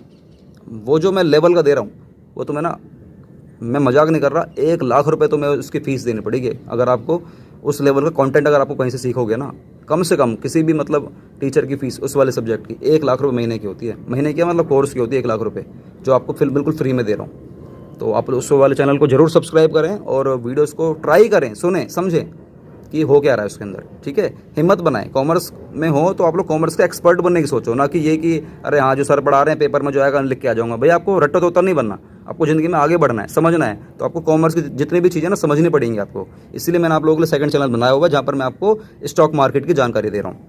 वो जो मैं लेवल का दे रहा हूँ वो तो मैं मजाक नहीं कर रहा। 1 लाख रुपए तो मैं उसकी फ़ीस देनी पड़ेगी अगर आपको उस लेवल का कंटेंट अगर आपको कहीं से सीखोगे ना। कम से कम किसी भी मतलब टीचर की फ़ीस उस वाले सब्जेक्ट की 1 लाख रुपए महीने की होती है। महीने की मतलब कोर्स की होती है 1 लाख रुपए, जो आपको फिर बिल्कुल फ्री में दे रहा हूँ। तो आप उस वाले चैनल को जरूर सब्सक्राइब करें और वीडियोज़ को ट्राई करें, सुने समझें कि हो क्या रहा है उसके अंदर। ठीक है, हिम्मत बनाएं। कॉमर्स में हो तो आप लोग कॉमर्स के एक्सपर्ट बनने की सोचो, ना कि ये कि अरे हाँ जो सर पढ़ा रहे हैं पेपर में जो आएगा लिख के आ जाऊँगा। भाई आपको रट्टा तोता नहीं बनना, आपको ज़िंदगी में आगे बढ़ना है, समझना है। तो आपको कॉमर्स की जितनी भी चीज़ें ना समझनी पड़ेंगी आपको। इसीलिए मैंने आप लोगों के लिए सेकंड चैनल बनाया हुआ है, जहाँ पर मैं आपको स्टॉक मार्केट की जानकारी दे रहा हूँ,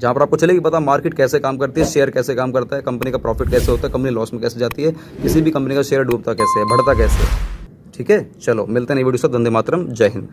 जहाँ पर आपको चलेगी पता मार्केट कैसे काम करती है, शेयर कैसे काम करता है, कंपनी का प्रॉफिट कैसे होता है, कंपनी लॉस में कैसे जाती है, किसी भी कंपनी का शेयर डूबता कैसे है, बढ़ता कैसे है। ठीक है, चलो मिलते हैं नई वीडियो से। वंदे मातरम, जय हिंद।